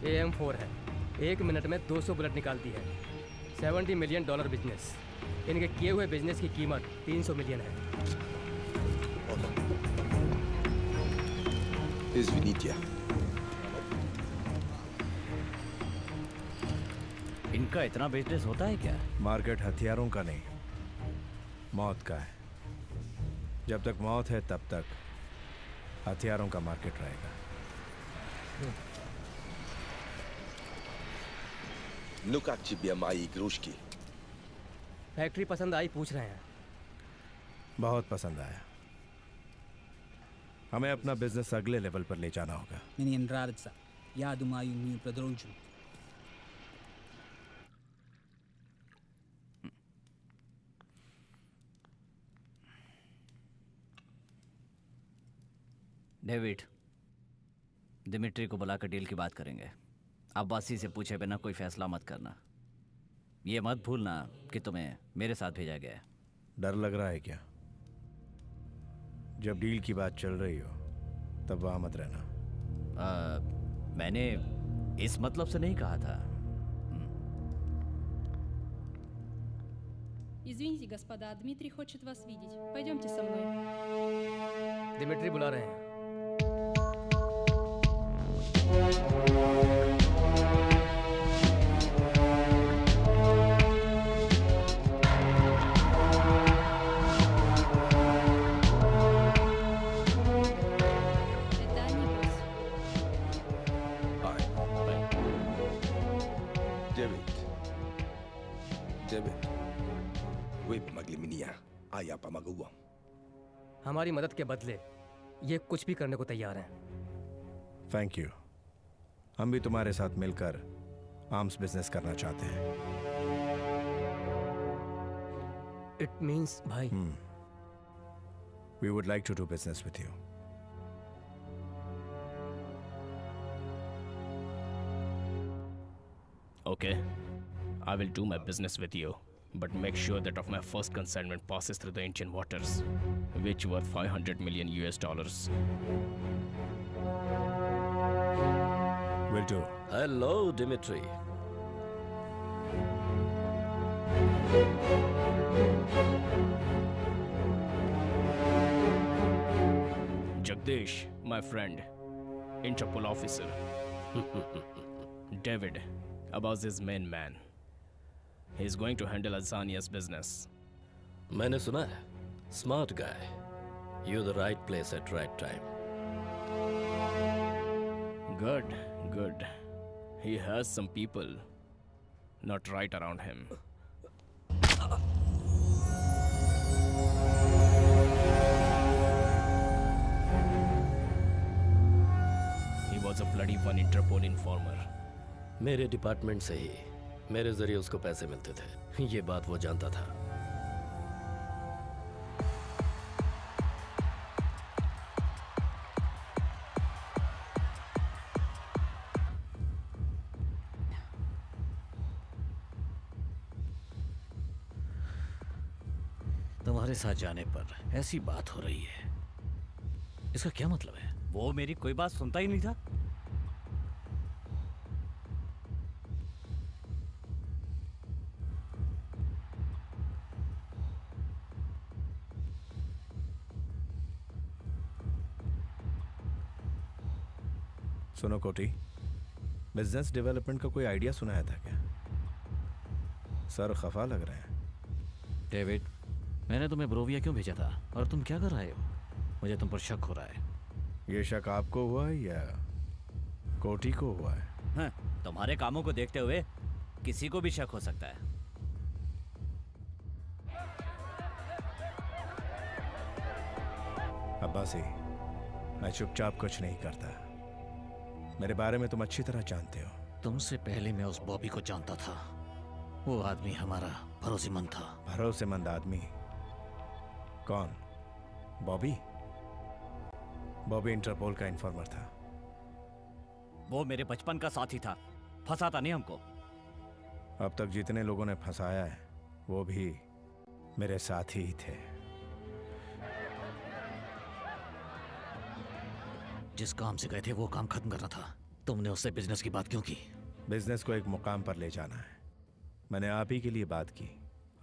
C: ये M4 है। 1 मिनट में 200 बुलेट निकालती है। $70 मिलियन बिजनेस। इनके किए हुए बिजनेस की कीमत 300 मिलियन है।
M: Извините.
E: इनका इतना बिजनेस होता है क्या?
F: मार्केट हथियारों का नहीं, मौत का है। जब तक मौत है तब तक हथियारों का मार्केट रहेगा।
M: Ну как тебе мои игрушки?
C: फैक्ट्री पसंद आई पूछ रहे हैं।
F: बहुत पसंद आया। हमें अपना बिजनेस अगले लेवल पर ले जाना होगा।
N: Meni nравится. Я думаю, мы продолжим.
E: डेविड, दिमिट्री को बुलाकर डील की बात करेंगे। अब्बासी से पूछे बिना कोई फैसला मत करना। ये मत भूलना कि तुम्हें मेरे साथ भेजा गया है।
F: डर लग रहा है क्या? जब डील की बात चल रही हो तब वहां मत रहना।
E: मैंने इस मतलब से नहीं कहा था।
O: Извините, господа, Дмитрий хочет вас видеть. Пойдемте со мной.
C: दिमित्री बुला रहे हैं।
O: Это они, босс.
M: David, wewe magliminia aya pa magawa.
C: हमारी मदद के बदले ये कुछ भी करने को तैयार हैं।
F: Thank you. हम भी तुम्हारे साथ मिलकर आर्म्स बिजनेस करना चाहते हैं।
C: इट मींस भाई
F: we would like to do business with you.
J: Okay, I will do my business with you, but make sure that of my first consignment passes through the Indian waters, which were $500 million US.
F: Will do.
L: Hello, Dimitri.
J: Jagdish, my friend, Interpol officer. David, Abbas is main man. He is going to handle Azania's business.
L: मैंने सुना है, smart guy. You're the right place at right time.
J: Good, good. He has some people not right around him. He was a bloody one Interpol informer.
L: मेरे department से ही मेरे जरिए उसको पैसे मिलते थे, ये बात वो जानता था।
E: तुम्हारे साथ जाने पर ऐसी बात हो रही है, इसका क्या मतलब है?
P: वो मेरी कोई बात सुनता ही नहीं था।
F: सुनो कोटी, बिजनेस डेवलपमेंट का कोई आइडिया सुनाया था क्या? सर खफा लग रहे हैं।
E: डेविड, मैंने तुम्हें ब्रोविया क्यों भेजा था और तुम क्या कर रहे हो? मुझे तुम पर शक हो रहा है।
F: ये शक आपको हुआ है या कोटी को हुआ है?
P: हाँ, तुम्हारे कामों को देखते हुए किसी को भी शक हो सकता है।
F: अब्बासी, मैं चुपचाप कुछ नहीं करता। मेरे बारे में तुम अच्छी तरह जानते हो।
E: तुमसे पहले मैं उस बॉबी को जानता था। वो आदमी हमारा भरोसेमंद था।
F: भरोसेमंद आदमी? कौन? बॉबी? बॉबी इंटरपोल का इन्फॉर्मर था।
P: वो मेरे बचपन का साथी था, फंसाता नहीं हमको।
F: अब तक जितने लोगों ने फंसाया है वो भी मेरे साथी ही थे।
E: जिस काम से गए थे वो काम खत्म करना था। तुमने उससे बिजनेस की बात क्यों की?
F: बिजनेस को एक मुकाम पर ले जाना है। मैंने आप ही के लिए बात की।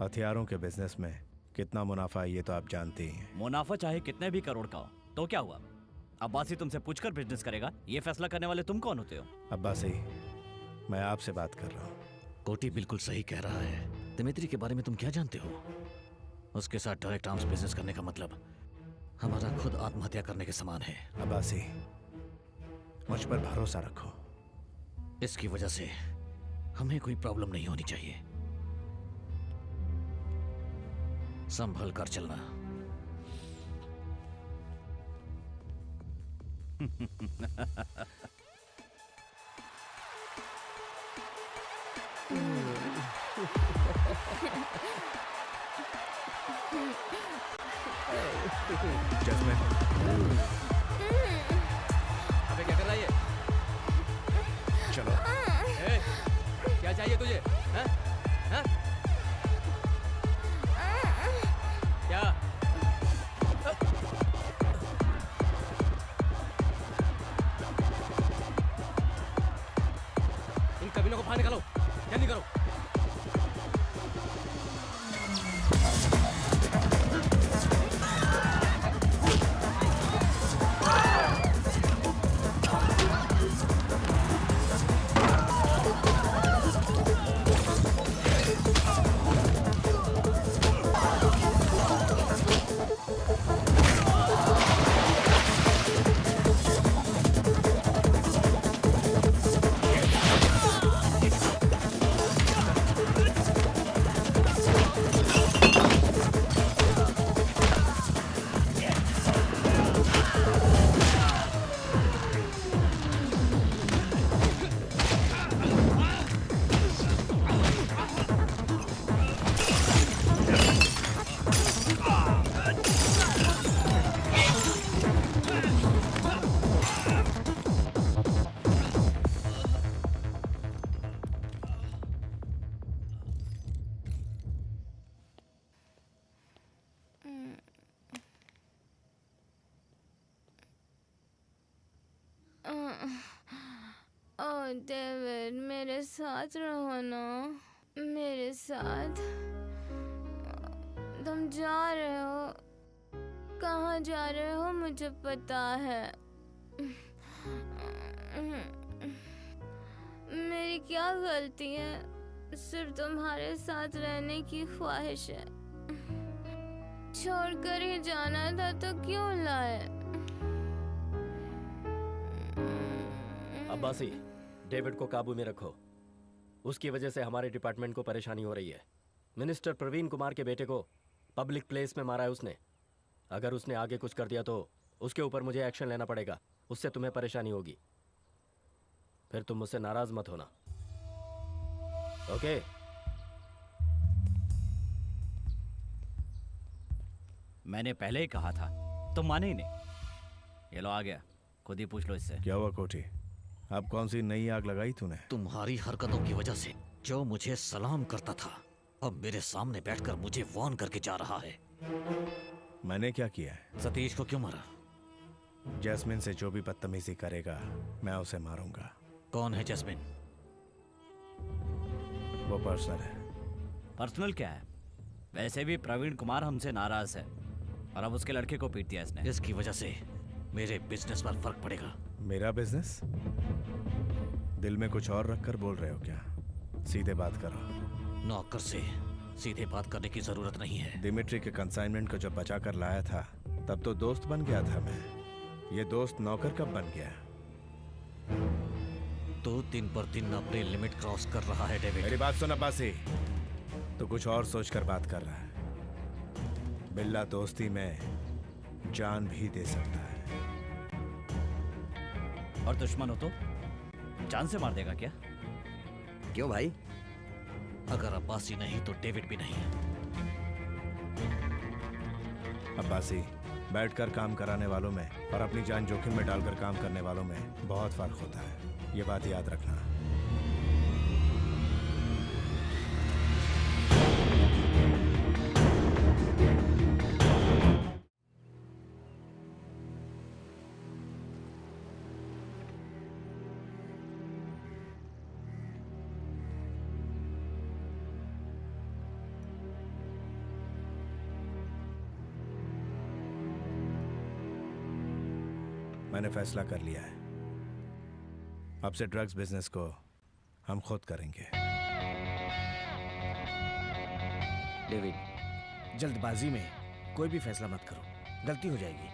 F: हथियारों के बिजनेस में कितना मुनाफा है ये तो आप जानते ही हैं।
P: मुनाफा चाहे कितने भी करोड़ का हो तो क्या हुआ? अब्बासी तुमसे पूछकर बिजनेस करेगा, ये फैसला करने वाले तुम कौन होते हो?
F: अब्बासी, मैं आपसे बात कर रहा हूँ।
E: कोटी बिल्कुल सही कह रहा है। दिमित्री के बारे में तुम क्या जानते हो? उसके साथ डायरेक्ट आर्म्स बिजनेस करने का मतलब हमारा खुद आत्महत्या करने के समान है।
F: अब्बासी, मुझ पर भरोसा रखो।
E: इसकी वजह से हमें कोई प्रॉब्लम नहीं होनी चाहिए। संभल कर चलना।
F: जैस्मिन,
C: अबे क्या कर रहा है ये?
F: चलो।
C: ए, क्या चाहिए तुझे? हाँ? हाँ? क्या? इन कमीनों को बाहर निकालो, जल्दी करो।
Q: साथ रहो ना, मेरे साथ। तुम जा रहे हो, कहाँ जा रहे हो मुझे पता है। मेरी क्या गलती है, सिर्फ तुम्हारे साथ रहने की ख्वाहिश है। छोड़कर ही जाना था तो क्यों लाए।
G: अब्बासी, डेविड को काबू में रखो। उसकी वजह से हमारे डिपार्टमेंट को परेशानी हो रही है। मिनिस्टर प्रवीण कुमार के बेटे को पब्लिक प्लेस में मारा है उसने। अगर उसने आगे कुछ कर दिया तो उसके ऊपर मुझे एक्शन लेना पड़ेगा। उससे तुम्हें परेशानी होगी। फिर तुम मुझसे नाराज मत होना, ओके?
P: मैंने पहले ही कहा था, तुम माने ही नहीं। ये लो आ गया, खुद ही पूछ लो इससे।
F: क्या हुआ कोठी? अब कौन सी नई आग लगाई तूने?
E: तुम्हारी हरकतों की वजह से जो मुझे सलाम करता था अब मेरे सामने बैठकर मुझे वार्न करके जा रहा है।
F: मैंने क्या किया है?
E: सतीश को क्यों मारा?
F: जैस्मिन से जो भी बदतमीजी करेगा मैं उसे मारूंगा।
E: कौन है जैस्मिन?
F: वो पर्सनल है।
P: पर्सनल क्या है? वैसे भी प्रवीण कुमार हमसे नाराज है और अब उसके लड़के को पीट दिया इसने।
E: इसकी वजह से मेरे बिजनेस पर फर्क पड़ेगा।
F: मेरा बिजनेस? दिल में कुछ और रखकर बोल रहे हो क्या? सीधे बात करो।
E: नौकर से सीधे बात करने की जरूरत नहीं है।
F: दिमिट्री के कंसाइनमेंट को जब बचा कर लाया था तब तो दोस्त बन गया था मैं। ये दोस्त नौकर कब बन गया?
E: तो दिन पर दिन अपने लिमिट क्रॉस कर रहा है डेविड।
F: मेरी बात सुन अब्बासी, तो कुछ और सोचकर बात कर रहा है। बिल्ला दोस्ती में जान भी दे सकता है।
P: और दुश्मन हो तो जान से मार देगा क्या?
H: क्यों भाई?
E: अगर अब्बासी नहीं तो डेविड भी नहीं।
F: अब्बासी, बैठकर काम कराने वालों में और अपनी जान जोखिम में डालकर काम करने वालों में बहुत फर्क होता है। ये बात याद रखना। मैंने फैसला कर लिया है, अब से ड्रग्स बिजनेस को हम खुद करेंगे।
L: डेविड, जल्दबाजी में कोई भी फैसला मत करो, गलती हो जाएगी।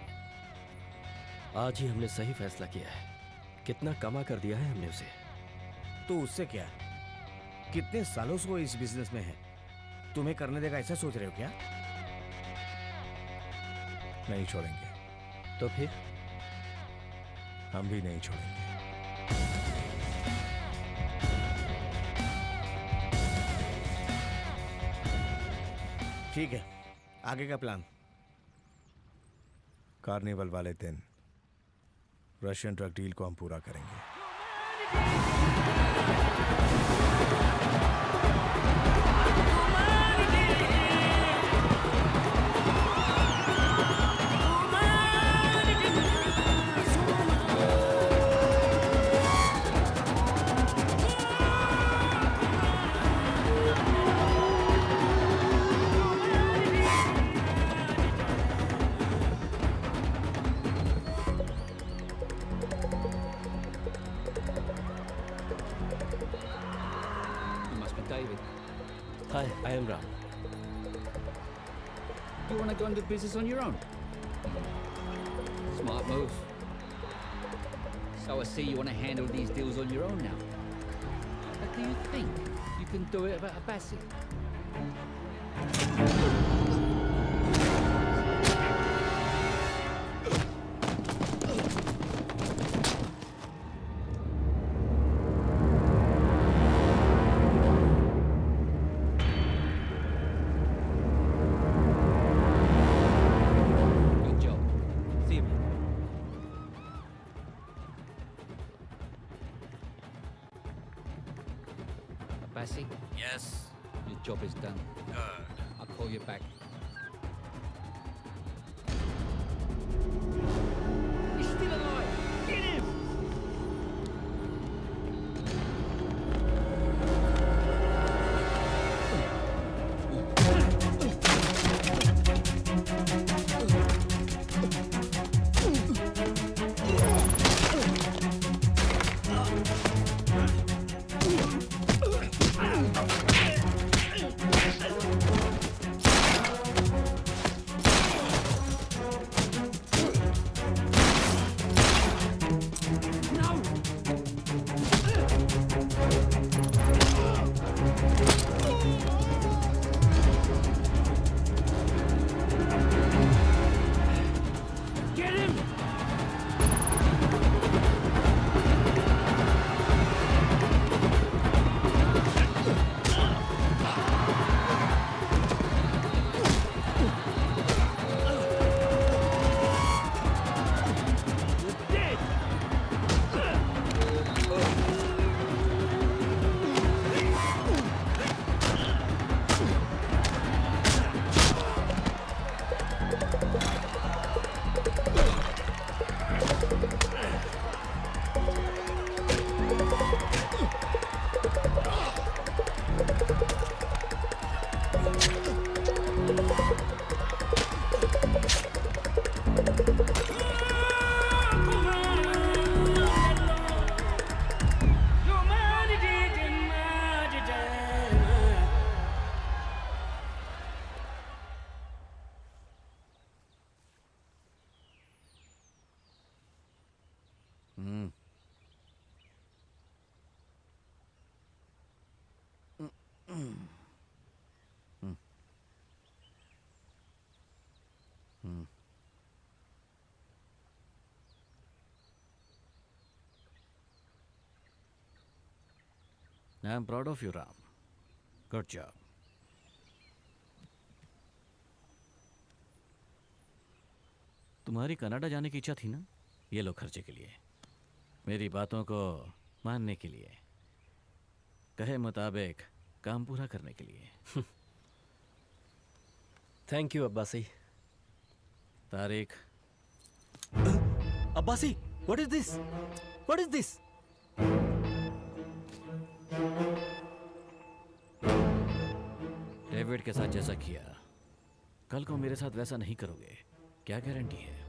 G: आज ही हमने सही फैसला किया है। कितना कमा कर दिया है हमने उसे।
L: तो उससे क्या? कितने सालों से वो इस बिजनेस में है, तुम्हें करने देगा ऐसा सोच रहे हो क्या?
F: नहीं छोड़ेंगे।
G: तो फिर
F: हम भी नहीं छोड़ेंगे।
L: ठीक है, आगे का प्लान?
F: कार्निवल वाले दिन रशियन ड्रग डील को हम पूरा करेंगे।
K: Hi, I am Ram.
R: You want to go into business on your own? Smart move. So I see you want to handle these deals on your own now. But do you think you can do it without Abbasi? Abbasi?
E: Yes.
R: Your job is done.
E: Good.
R: I'll call you back. He's still alive! Get him!
E: I am proud of you, Ram. Good job. तुम्हारी Canada जाने की इच्छा थी ना? ये लो खर्चे के लिए, मेरी बातों को मानने के लिए, कहे मुताबिक काम पूरा करने के लिए।
G: Thank you Abbasi.
E: Tariq.
G: Abbasi, what is this? What is this?
E: David के साथ जैसा किया, कल को मेरे साथ वैसा नहीं करोगे, क्या गारंटी है?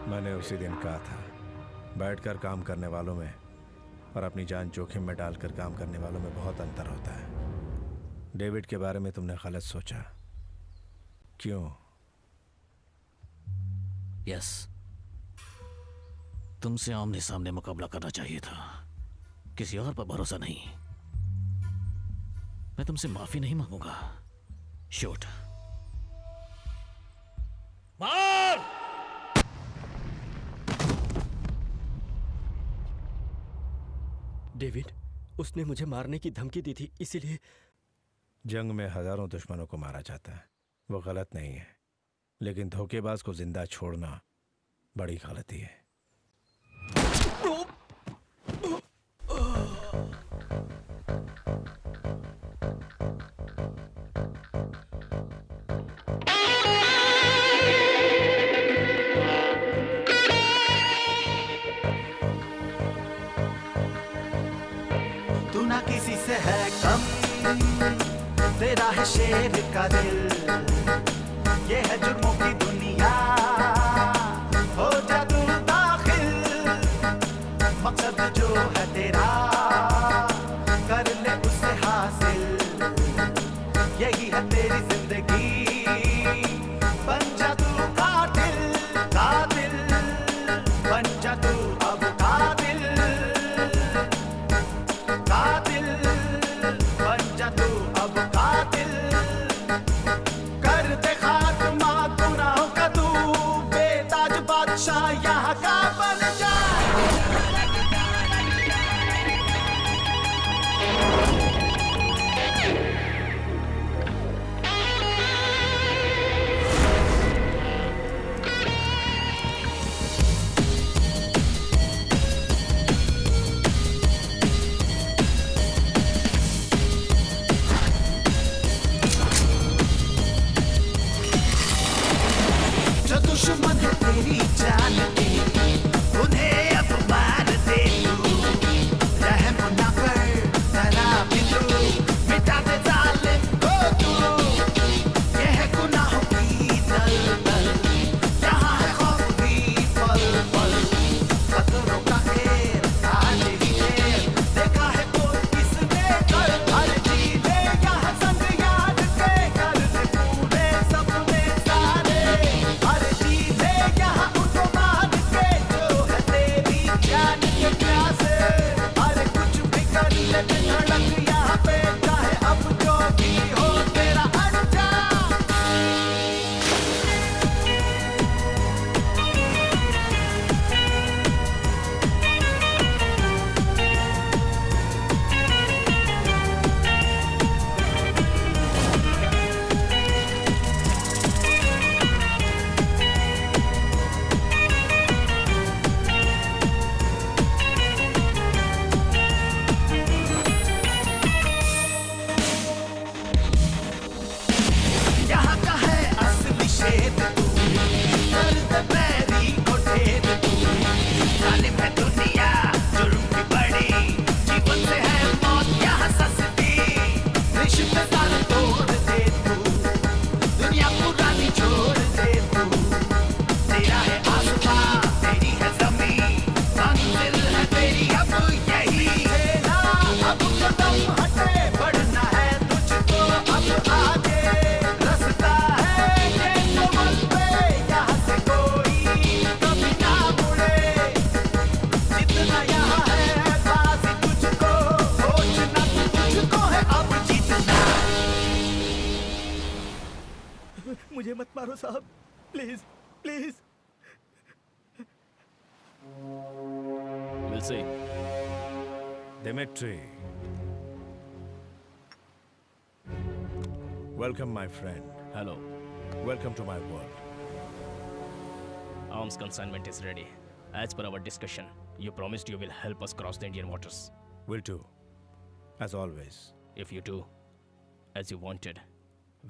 F: मैंने उसी दिन कहा था, बैठकर काम करने वालों में और अपनी जान जोखिम में डालकर काम करने वालों में बहुत अंतर होता है। डेविड के बारे में तुमने गलत सोचा। क्यों?
E: यस, तुमसे आमने सामने मुकाबला करना चाहिए था, किसी और पर भरोसा नहीं। मैं तुमसे माफी नहीं मांगूंगा। शूट।
G: मार! डेविड, उसने मुझे मारने की धमकी दी थी, इसीलिए।
F: जंग में हजारों दुश्मनों को मारा जाता है, वो गलत नहीं है, लेकिन धोखेबाज को जिंदा छोड़ना बड़ी गलती है।
S: तू ना किसी से है कम, तेरा है शेर का दिल, ये है जुर्मों की दुनिया, हो जा तू दाखिल, मकसद जो है तेरा कर ले उसे हासिल, यही है तेरी जिंदगी, बन जा तू कातिल, कातिल, बन जा तू अब कातिल, कातिल, बन जा तू अब कातिल, कर दे खात्मा गुनाहों का तू, बेताज बादशाह यहाँ का बन जा।
F: मुझे मत मारो साहब, please please.
J: We'll see.
F: Dimitri. Welcome, my friend.
J: Hello.
F: Welcome to my world.
J: Arms consignment is ready. As per our discussion, you promised you will help us cross the Indian waters.
F: Will do. As always.
J: If you do, as you wanted,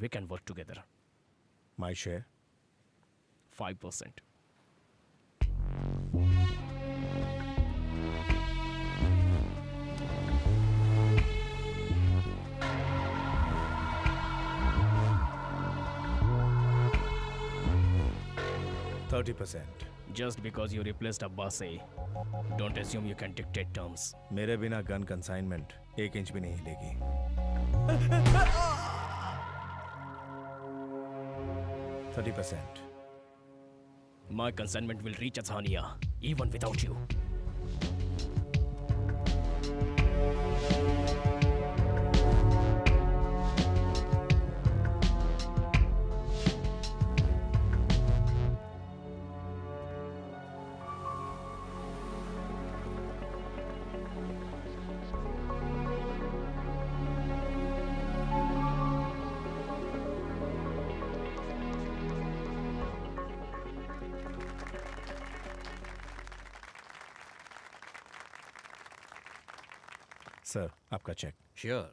J: we can work together.
F: My share?
J: 5%.
F: %30%.
J: Just because you replaced Abbasi, don't assume you can dictate terms.
F: मेरे बिना gun consignment 1 inch भी नहीं हिलेगी। 30%.
J: My consignment will reach Azania, even without you.
F: Sir, आपका cheque.
P: Sure.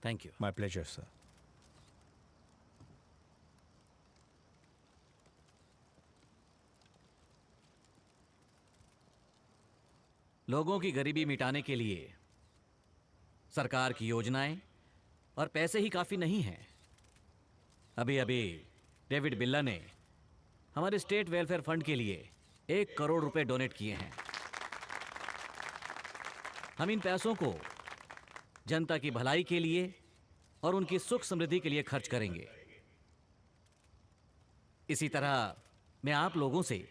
P: Thank you.
F: My pleasure sir.
P: लोगों की गरीबी मिटाने के लिए सरकार की योजनाएं और पैसे ही काफी नहीं हैं। अभी अभी डेविड बिल्ला ने हमारे स्टेट वेलफेयर फंड के लिए 1 करोड़ रुपए डोनेट किए हैं। हम इन पैसों को जनता की भलाई के लिए और उनकी सुख समृद्धि के लिए खर्च करेंगे। इसी तरह मैं आप लोगों से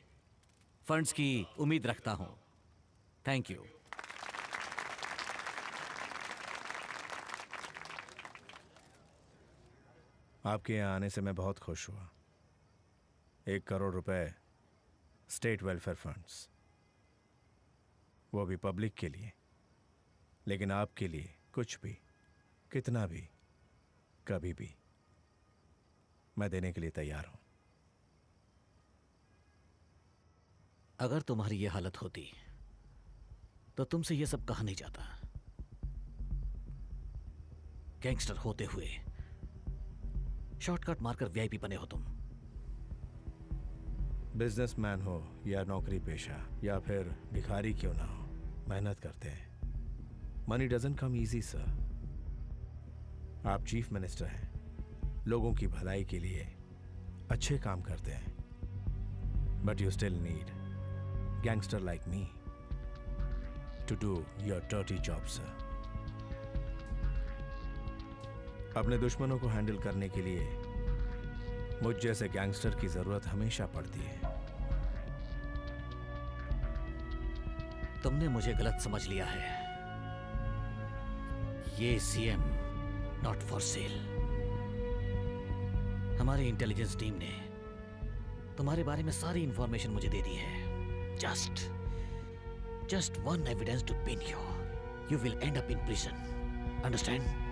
P: फंड्स की उम्मीद रखता हूं। Thank you.
F: आपके यहाँ आने से मैं बहुत खुश हुआ। 1 करोड़ रुपए स्टेट वेलफेयर फंड्स, वो भी पब्लिक के लिए। लेकिन आपके लिए कुछ भी, कितना भी, कभी भी मैं देने के लिए तैयार हूं।
P: अगर तुम्हारी ये हालत होती तो तुमसे ये सब कहा नहीं जाता। गैंगस्टर होते हुए शॉर्टकट मारकर वीआईपी बने हो तुम।
F: बिजनेसमैन हो या नौकरी पेशा या फिर भिखारी क्यों ना हो, मेहनत करते हैं। Money doesn't come easy sir. आप चीफ मिनिस्टर हैं, लोगों की भलाई के लिए अच्छे काम करते हैं, but you still need gangster like me to do your dirty job sir. अपने दुश्मनों को हैंडल करने के लिए मुझ जैसे गैंगस्टर की जरूरत हमेशा पड़ती है।
P: तुमने मुझे गलत समझ लिया है। ये सीएम नॉट फॉर सेल। हमारी इंटेलिजेंस टीम ने तुम्हारे बारे में सारी इंफॉर्मेशन मुझे दे दी है। Just one evidence to pin you. You will end up in prison. Understand?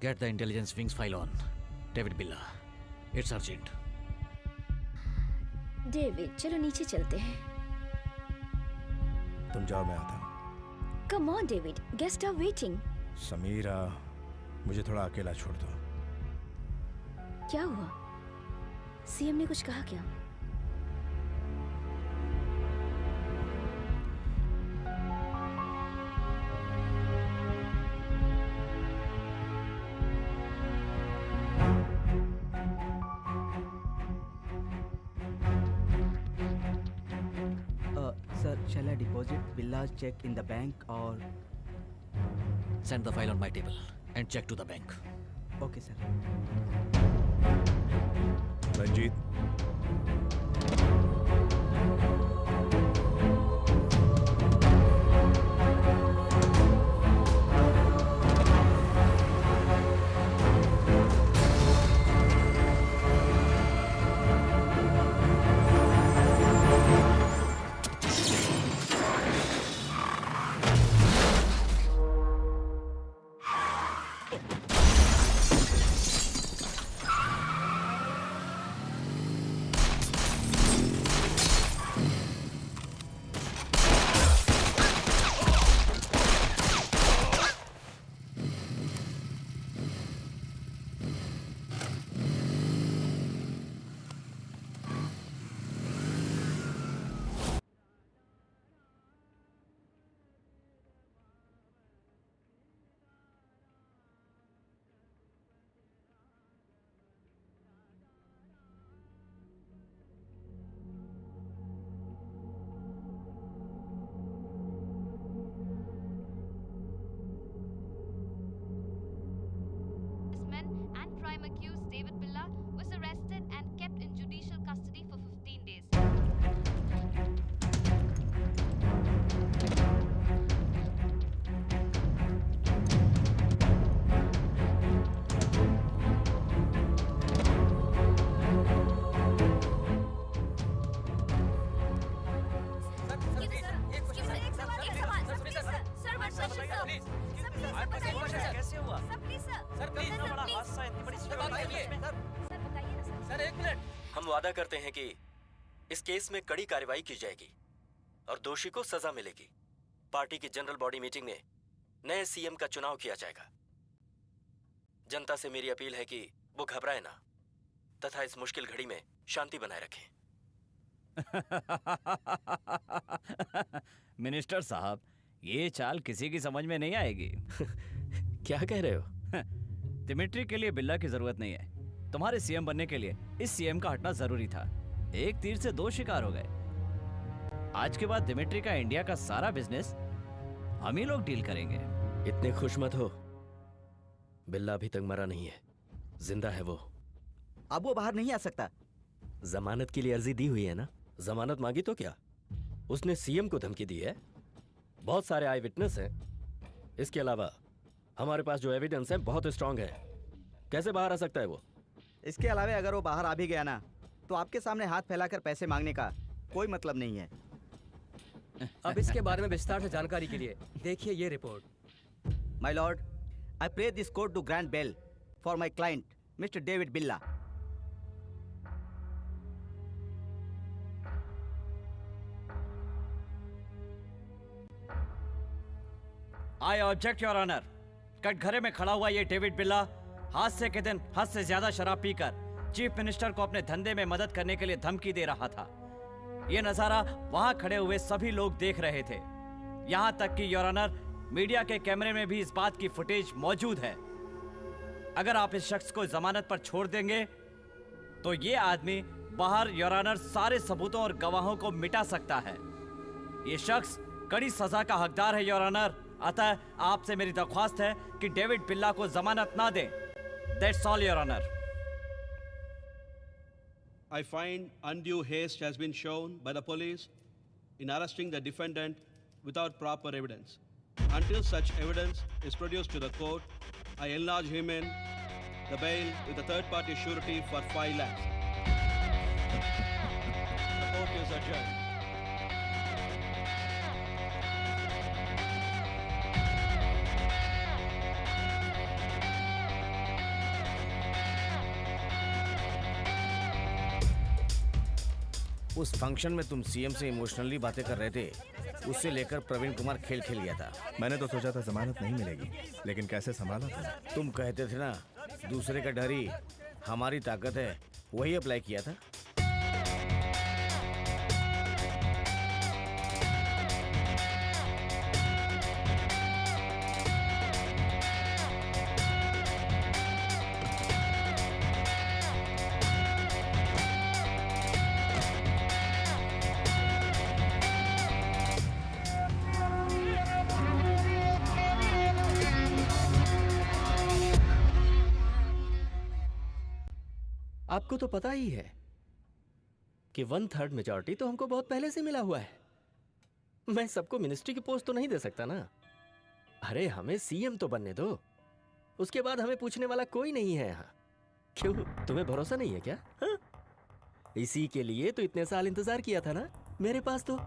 P: Get the intelligence wings file on. David Billa. It's urgent.
A: David, चलो नीचे चलते हैं।
F: तुम जाओ, मैं आता हूँ।
A: Come on, David. Guests are waiting.
F: Samira, मुझे थोड़ा अकेला छोड़ दो।
A: क्या हुआ? सीएम ने कुछ कहा क्या?
T: shall I deposit Billa's check in the bank or?
P: Send the file on my table and check to the bank.
T: Okay, sir.
F: Ranjit,
U: and prime accused David Billa was arrested and kept in judicial custody for 15 days.
C: कैसे हुआ? Sir please, इतना बड़ा हादसा, इतनी बड़ी sir एक minute.
G: हम वादा करते हैं कि इस केस में कड़ी कार्रवाई की जाएगी और दोषी को सजा मिलेगी। पार्टी की जनरल बॉडी मीटिंग में नए सीएम का चुनाव किया जाएगा। जनता से मेरी अपील है कि वो घबराए ना तथा इस मुश्किल घड़ी में शांति बनाए रखें।
E: मिनिस्टर साहब, ये चाल किसी की समझ में नहीं आएगी।
G: क्या कह रहे हो?
E: दिमिट्री के लिए बिल्ला की जरूरत नहीं है। तुम्हारे सीएम बनने के लिए इस सीएम का हटना जरूरी था। एक तीर से दो शिकार हो गए। आज के बाद दिमिट्री का इंडिया का सारा बिजनेस हम ही लोग डील करेंगे।
G: इतने खुश मत हो, बिल्ला अभी तक मरा नहीं है, जिंदा है वो।
D: अब वो बाहर नहीं आ सकता।
G: जमानत के लिए अर्जी दी हुई है ना? जमानत मांगी तो क्या? उसने सीएम को धमकी दी है। बहुत सारे आई विटनेस हैं। इसके अलावा हमारे पास जो एविडेंस है बहुत स्ट्रांग है। कैसे बाहर आ सकता है वो?
D: इसके अलावा अगर वो बाहर आ भी गया ना तो आपके सामने हाथ फैलाकर पैसे मांगने का कोई मतलब नहीं है।
C: अब इसके बारे में विस्तार से जानकारी के लिए देखिए ये report.
D: My lord, I pray this court to grant bail for my client Mister David Billa.
E: I object your honour. कटघरे में खड़ा हुआ ये डेविड बिल्ला हादसे के दिन हद से ज्यादा शराब पीकर चीफ मिनिस्टर को अपने धंधे में मदद करने के लिए धमकी दे रहा था। ये नजारा वहां खड़े हुए सभी लोग देख रहे थे। यहां तक कि योर ऑनर, मीडिया के कैमरे में भी इस बात की फुटेज मौजूद है। अगर आप इस शख्स को जमानत पर छोड़ देंगे तो ये आदमी बाहर योर ऑनर सारे सबूतों और गवाहों को मिटा सकता है। ये शख्स कड़ी सजा का हकदार है योर ऑनर। अतः आपसे मेरी दरख्वास्त है कि डेविड बिल्ला को जमानत ना दें। That's all, Your Honor.
V: I find undue haste has been shown by the police in arresting the defendant without proper evidence. Until such evidence is produced to the court, I enlarge him in the bail with a third-party surety for 5 lakhs. The court is adjourned.
L: उस function में तुम CM से emotionally बातें कर रहे थे, उससे लेकर प्रवीण कुमार खेल खेल गया था।
F: मैंने तो सोचा था जमानत नहीं मिलेगी, लेकिन कैसे संभाला
L: तुम कहते थे ना, दूसरे का डर ही हमारी ताकत है, वही अप्लाई किया था।
G: आपको तो पता ही है कि 1/3 मेजॉरिटी तो हमको बहुत पहले से मिला हुआ है। मैं सबको मिनिस्ट्री की पोस्ट तो नहीं दे सकता ना। अरे हमें सीएम तो बनने दो, उसके बाद हमें पूछने वाला कोई नहीं है यहाँ। क्यों, तुम्हें भरोसा नहीं है क्या? हाँ? इसी के लिए तो इतने साल इंतजार किया था ना मेरे पास तो।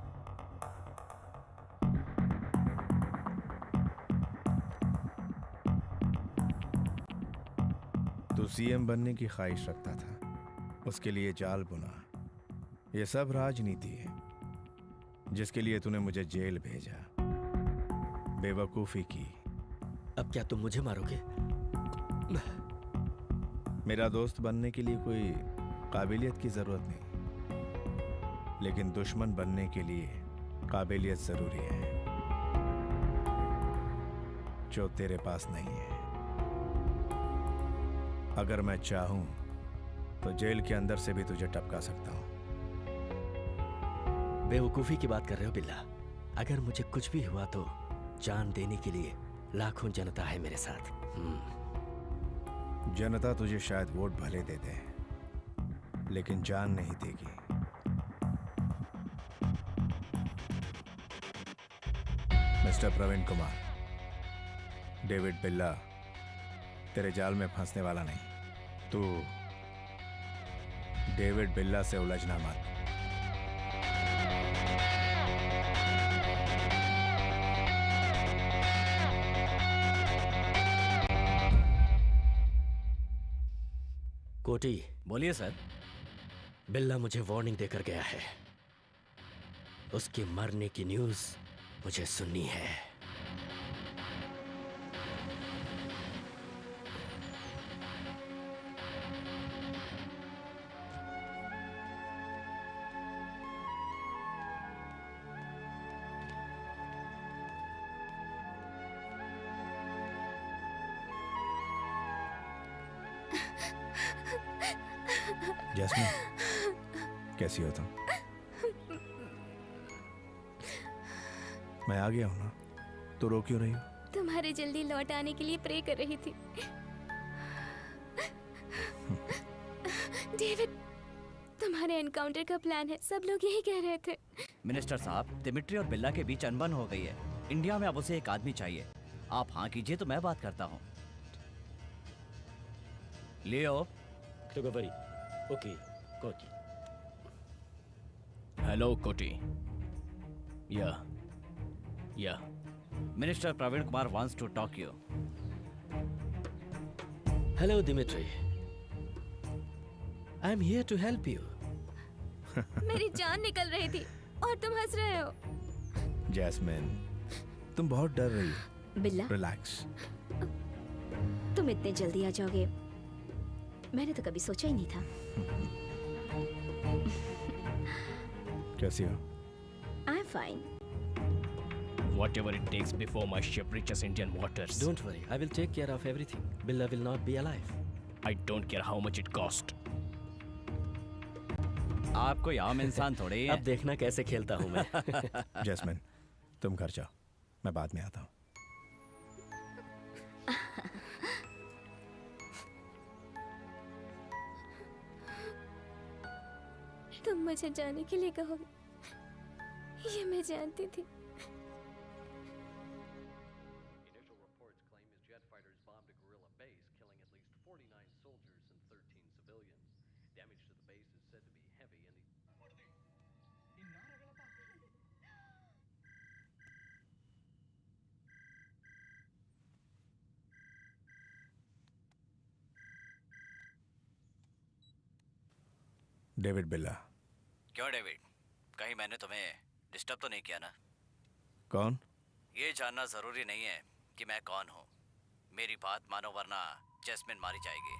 F: तू सीएम बनने की ख्वाहिश रखता था, उसके लिए जाल बुना। ये सब राजनीति है जिसके लिए तूने मुझे जेल भेजा। बेवकूफी की।
G: अब क्या तुम मुझे मारोगे?
F: मेरा दोस्त बनने के लिए कोई काबिलियत की जरूरत नहीं, लेकिन दुश्मन बनने के लिए काबिलियत जरूरी है, जो तेरे पास नहीं है। अगर मैं चाहूं तो जेल के अंदर से भी तुझे टपका सकता हूं।
G: बेवकूफी की बात कर रहे हो बिल्ला? अगर मुझे कुछ भी हुआ तो जान देने के लिए लाखों जनता है मेरे साथ।
F: जनता तुझे शायद वोट भले दे दे, लेकिन जान नहीं देगी। मिस्टर प्रवीण कुमार, डेविड बिल्ला तेरे जाल में फंसने वाला नहीं। तू डेविड बिल्ला से उलझना मत।
G: कोटी,
P: बोलिए सर।
G: बिल्ला मुझे वार्निंग देकर गया है। उसके मरने की न्यूज़ मुझे सुननी है।
F: जैस्मिन, कैसी हो तुम? मैं आ गया हूं ना, तो रो क्यों रही हो?
Q: तुम्हारे जल्दी लौट आने के लिए प्रे कर रही थी। डेविड, तुम्हारे एनकाउंटर का प्लान है, सब लोग यही कह रहे थे।
P: मिनिस्टर साहब, दिमित्री और बिल्ला के बीच अनबन हो गई है। इंडिया में अब उसे एक आदमी चाहिए। आप हाँ कीजिए तो मैं बात करता हूँ। लियो।
K: ओके, कोटी।
J: Hello Koti. Yeah
P: minister Praveen Kumar wants to talk you.
G: Hello Dimitri, I am here to help you.
Q: मेरी जान निकल रही थी और तुम हंस रहे हो।
F: जैस्मिन, तुम बहुत डर रही हो।
A: बिल्ला,
F: रिलैक्स।
A: तुम इतने जल्दी आ जाओगे मैंने तो कभी सोचा ही नहीं था।
F: कैसी हो?
A: I am fine.
J: Whatever it takes before my ship reaches Indian waters.
G: Don't worry, I will take care of everything. Billa will not be alive.
J: I don't care how much it cost.
P: आप कोई आम इंसान थोड़े ही हैं।
G: अब देखना कैसे खेलता हूँ मैं।
F: जैस्मिन, तुम घर जाओ, मैं बाद में आता हूँ।
Q: तुम मुझे जाने के लिए कहोगे, ये मैं जानती थी।
F: डेविड बिल्ला।
P: क्यों डेविड, कहीं मैंने तुम्हें डिस्टर्ब तो नहीं किया ना?
F: कौन?
P: ये जानना जरूरी नहीं है कि मैं कौन हूँ। मेरी बात मानो वरना जैस्मिन मारी जाएगी।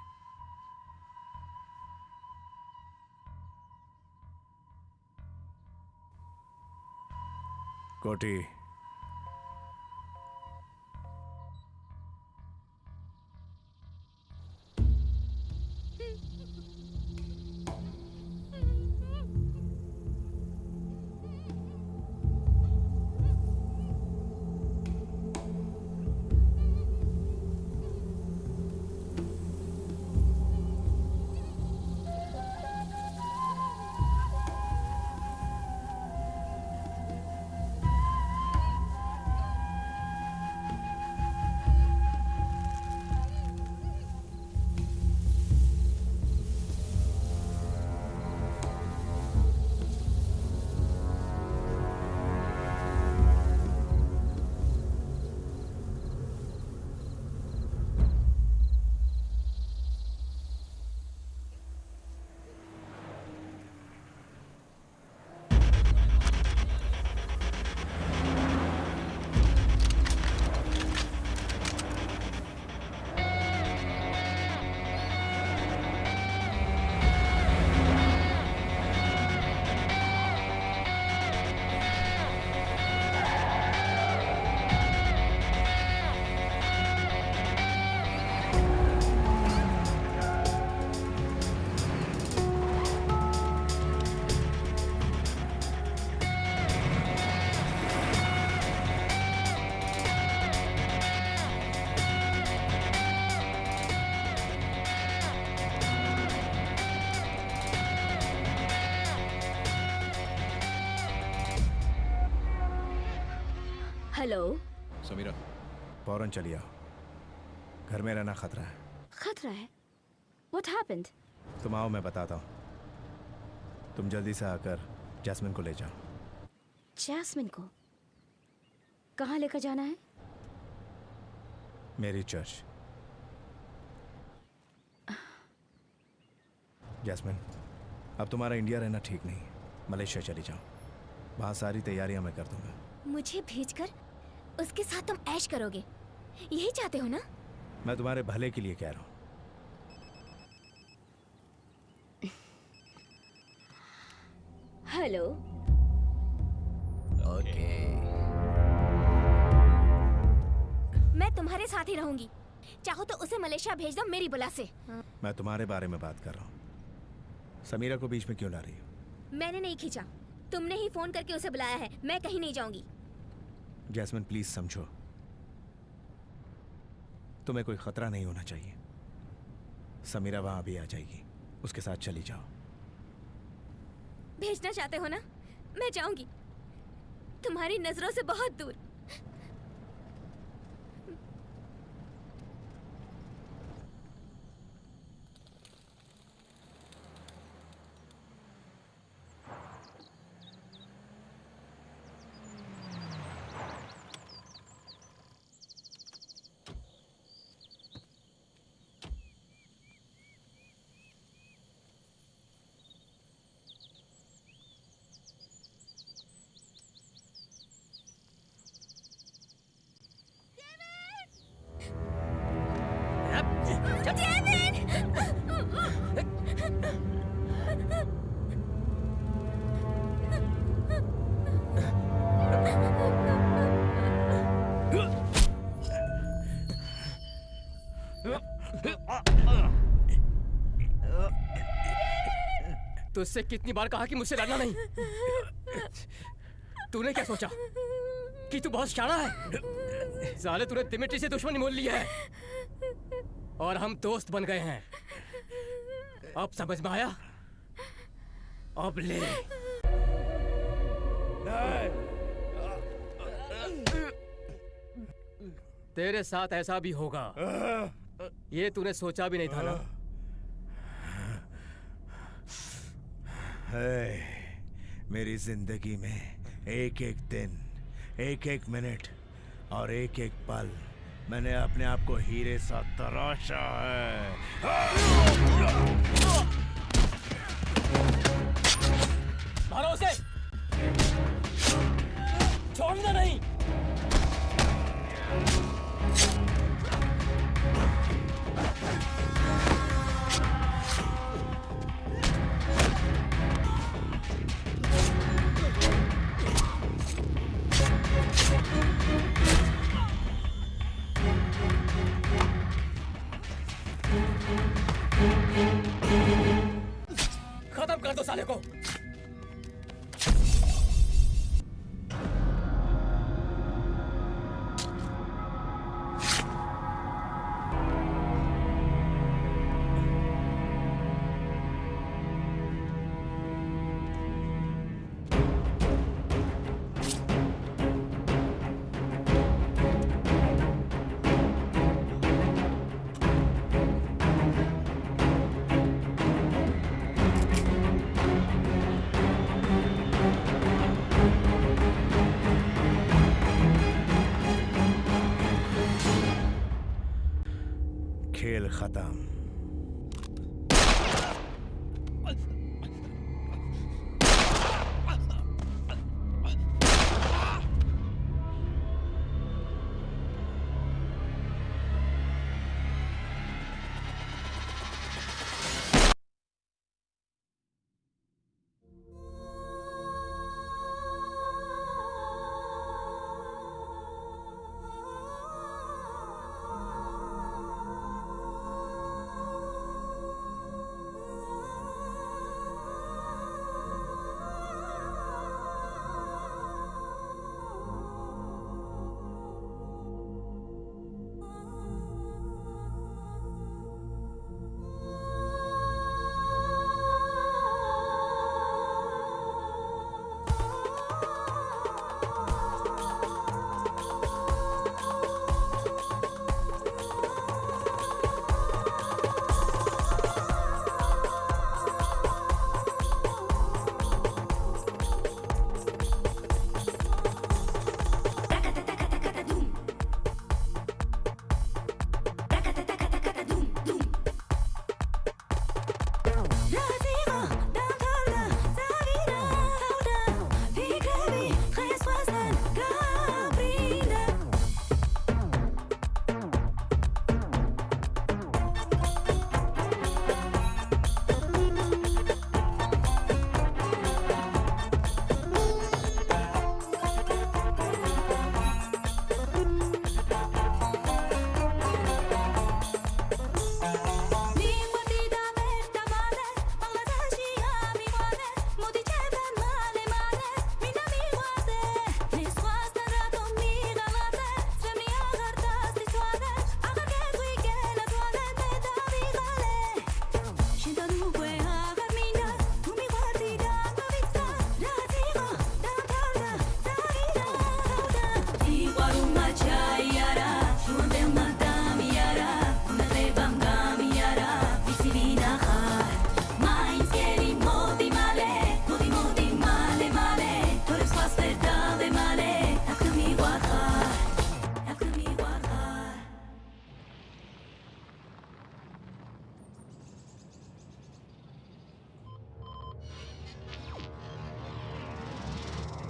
F: कोटी,
A: हेलो।
F: समीरा, फौरन चली आओ। घर में रहना खतरा है।
A: खतरा है? What happened?
F: तुम आओ, मैं बताता हूँ। तुम जल्दी से आकर जैस्मिन को ले जाओ।
A: जैस्मिन को कहाँ लेकर जाना है?
F: मेरी चर्च। जैस्मिन, अब तुम्हारा इंडिया रहना ठीक नहीं। मलेशिया चली जाओ, वहाँ सारी तैयारियां मैं कर दूंगा।
A: मुझे भेजकर उसके साथ तुम ऐश करोगे, यही चाहते हो ना?
F: मैं तुम्हारे भले के लिए कह रहा हूँ।
A: हेलो।
H: ओके।
A: मैं तुम्हारे साथ ही रहूंगी, चाहो तो उसे मलेशिया भेज दो मेरी बुला से।
F: मैं तुम्हारे बारे में बात कर रहा हूँ। समीरा को बीच में क्यों ला रही हो?
A: मैंने नहीं खींचा, तुमने ही फोन करके उसे बुलाया है। मैं कहीं नहीं जाऊंगी।
F: जैस्मिन, प्लीज समझो, तुम्हें कोई खतरा नहीं होना चाहिए। समीरा वहां भी आ जाएगी, उसके साथ चली जाओ।
A: भेजना चाहते हो ना? मैं जाऊंगी, तुम्हारी नजरों से बहुत दूर।
C: तुझसे कितनी बार कहा कि मुझसे लड़ना नहीं। तूने क्या सोचा कि तू बहुत शाना है? साले तूने दिमित्री से दुश्मनी मोल ली है और हम दोस्त बन गए हैं। अब समझ में आया? अब ले। तेरे साथ ऐसा भी होगा, ये तूने सोचा भी नहीं था ना?
F: मेरी जिंदगी में एक एक दिन, एक एक मिनट और एक एक पल मैंने अपने आप को हीरे सा तराशा है।
C: मारो उसे, छोड़ना नहीं। खत्म कर दो साले को।
F: खेल खत्म।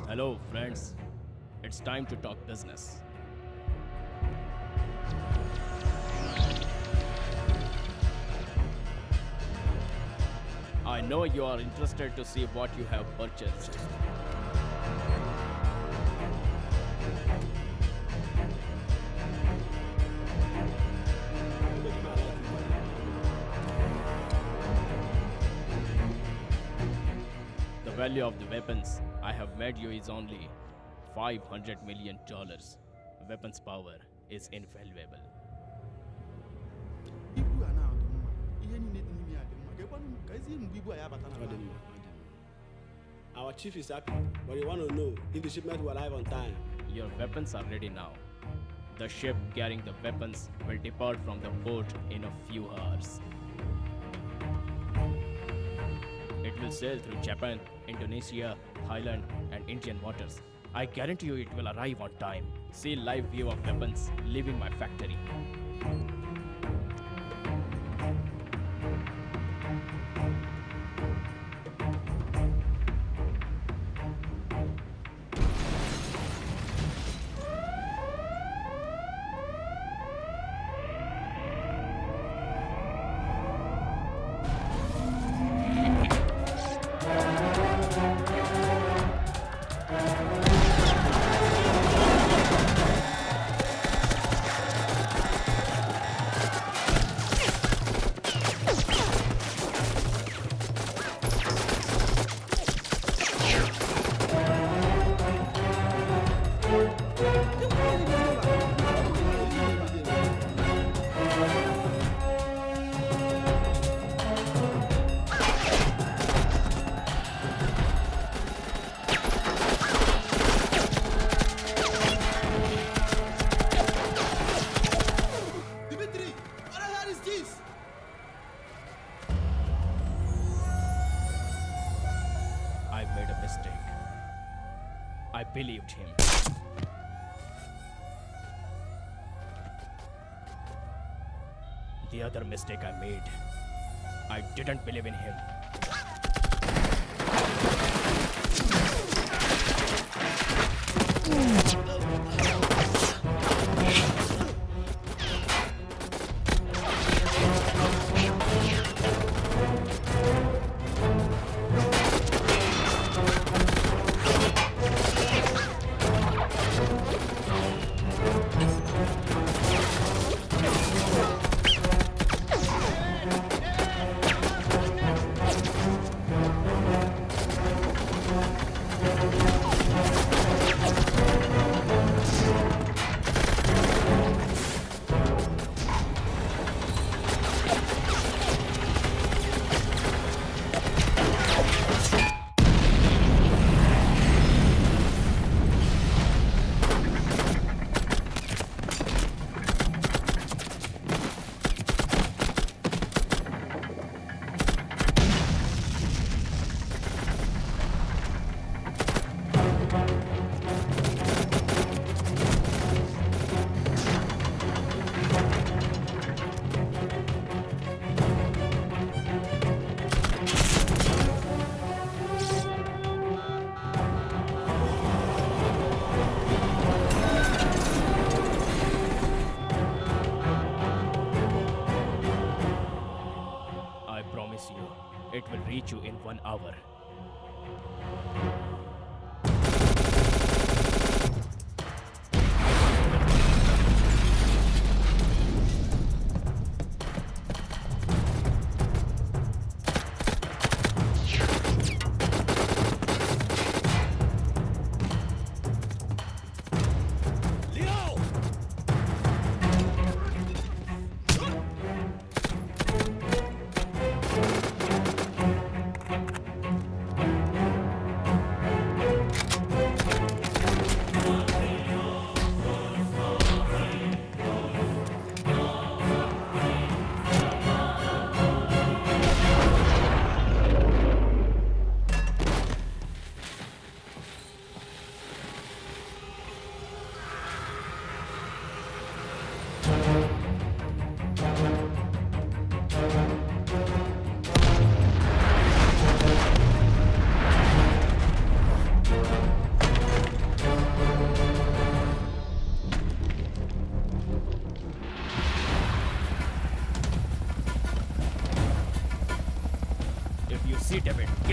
J: Hello, friends. It's time to talk business. I know you are interested to see what you have purchased. The value of the weapons I have made you is only $500 million. Weapons power is invaluable.
B: Our chief is happy, but we want to know if the shipment will arrive on time.
J: Your weapons are ready now. The ship carrying the weapons will depart from the port in a few hours. It will sail through Japan, Indonesia, Thailand, and Indian waters. I guarantee you it will arrive on time. See live view of weapons leaving my factory. I believed him. The other mistake I made, I didn't believe in him.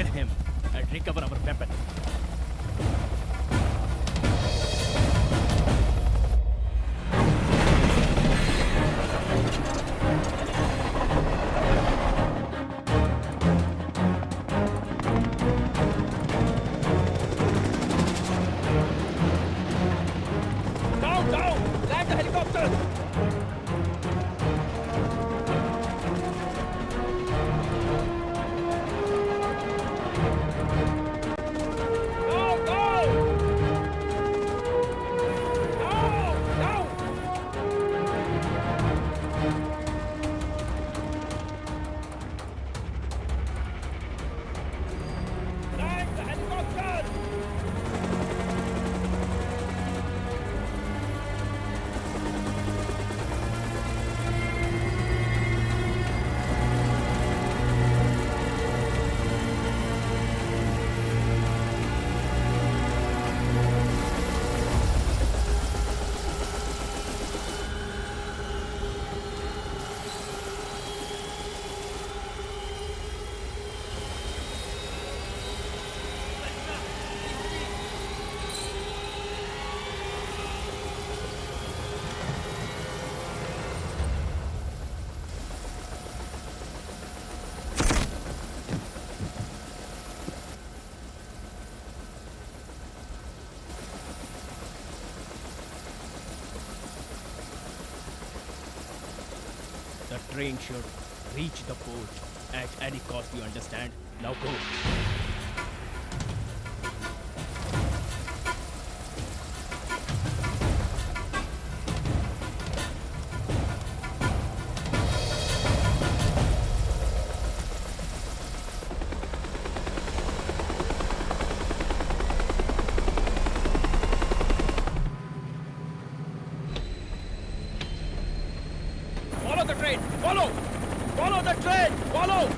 J: get him and recover our weapon.
S: Down, down! Land the helicopter! The train should reach the port at any cost, you understand? Now go. Follow the train! Follow! Follow the train! Follow!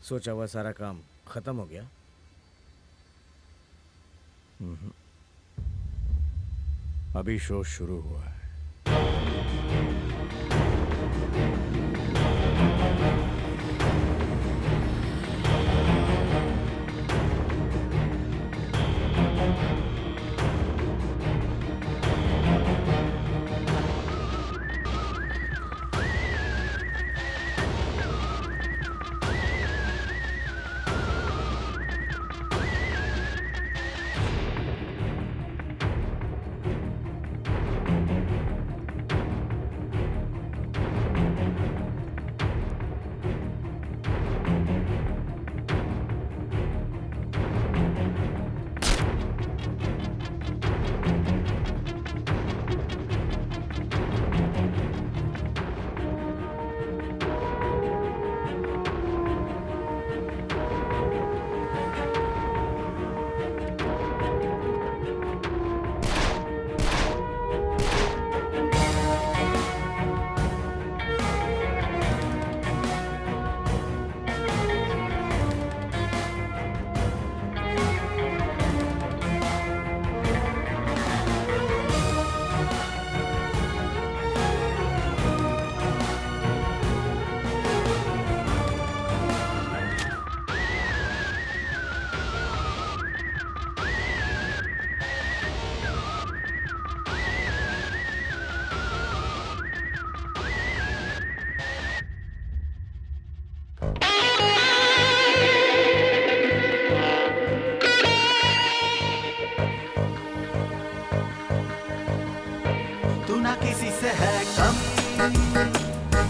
L: सोचा हुआ सारा काम खत्म हो गया?
F: अभी show शुरू हुआ है।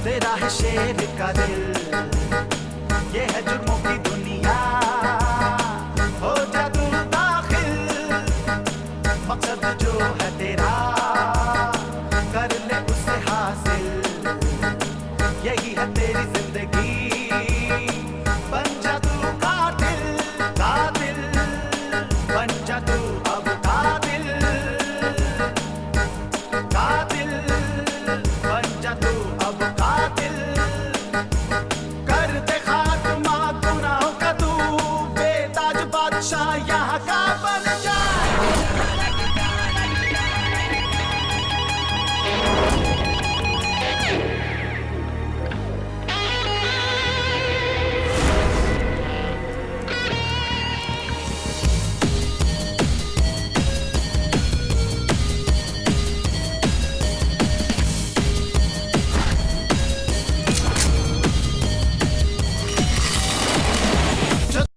S: तेरा है शेर का दिल, ये है जुर्मों की दुनिया, हो जा तू दाखिल, मकसद जो है तेरा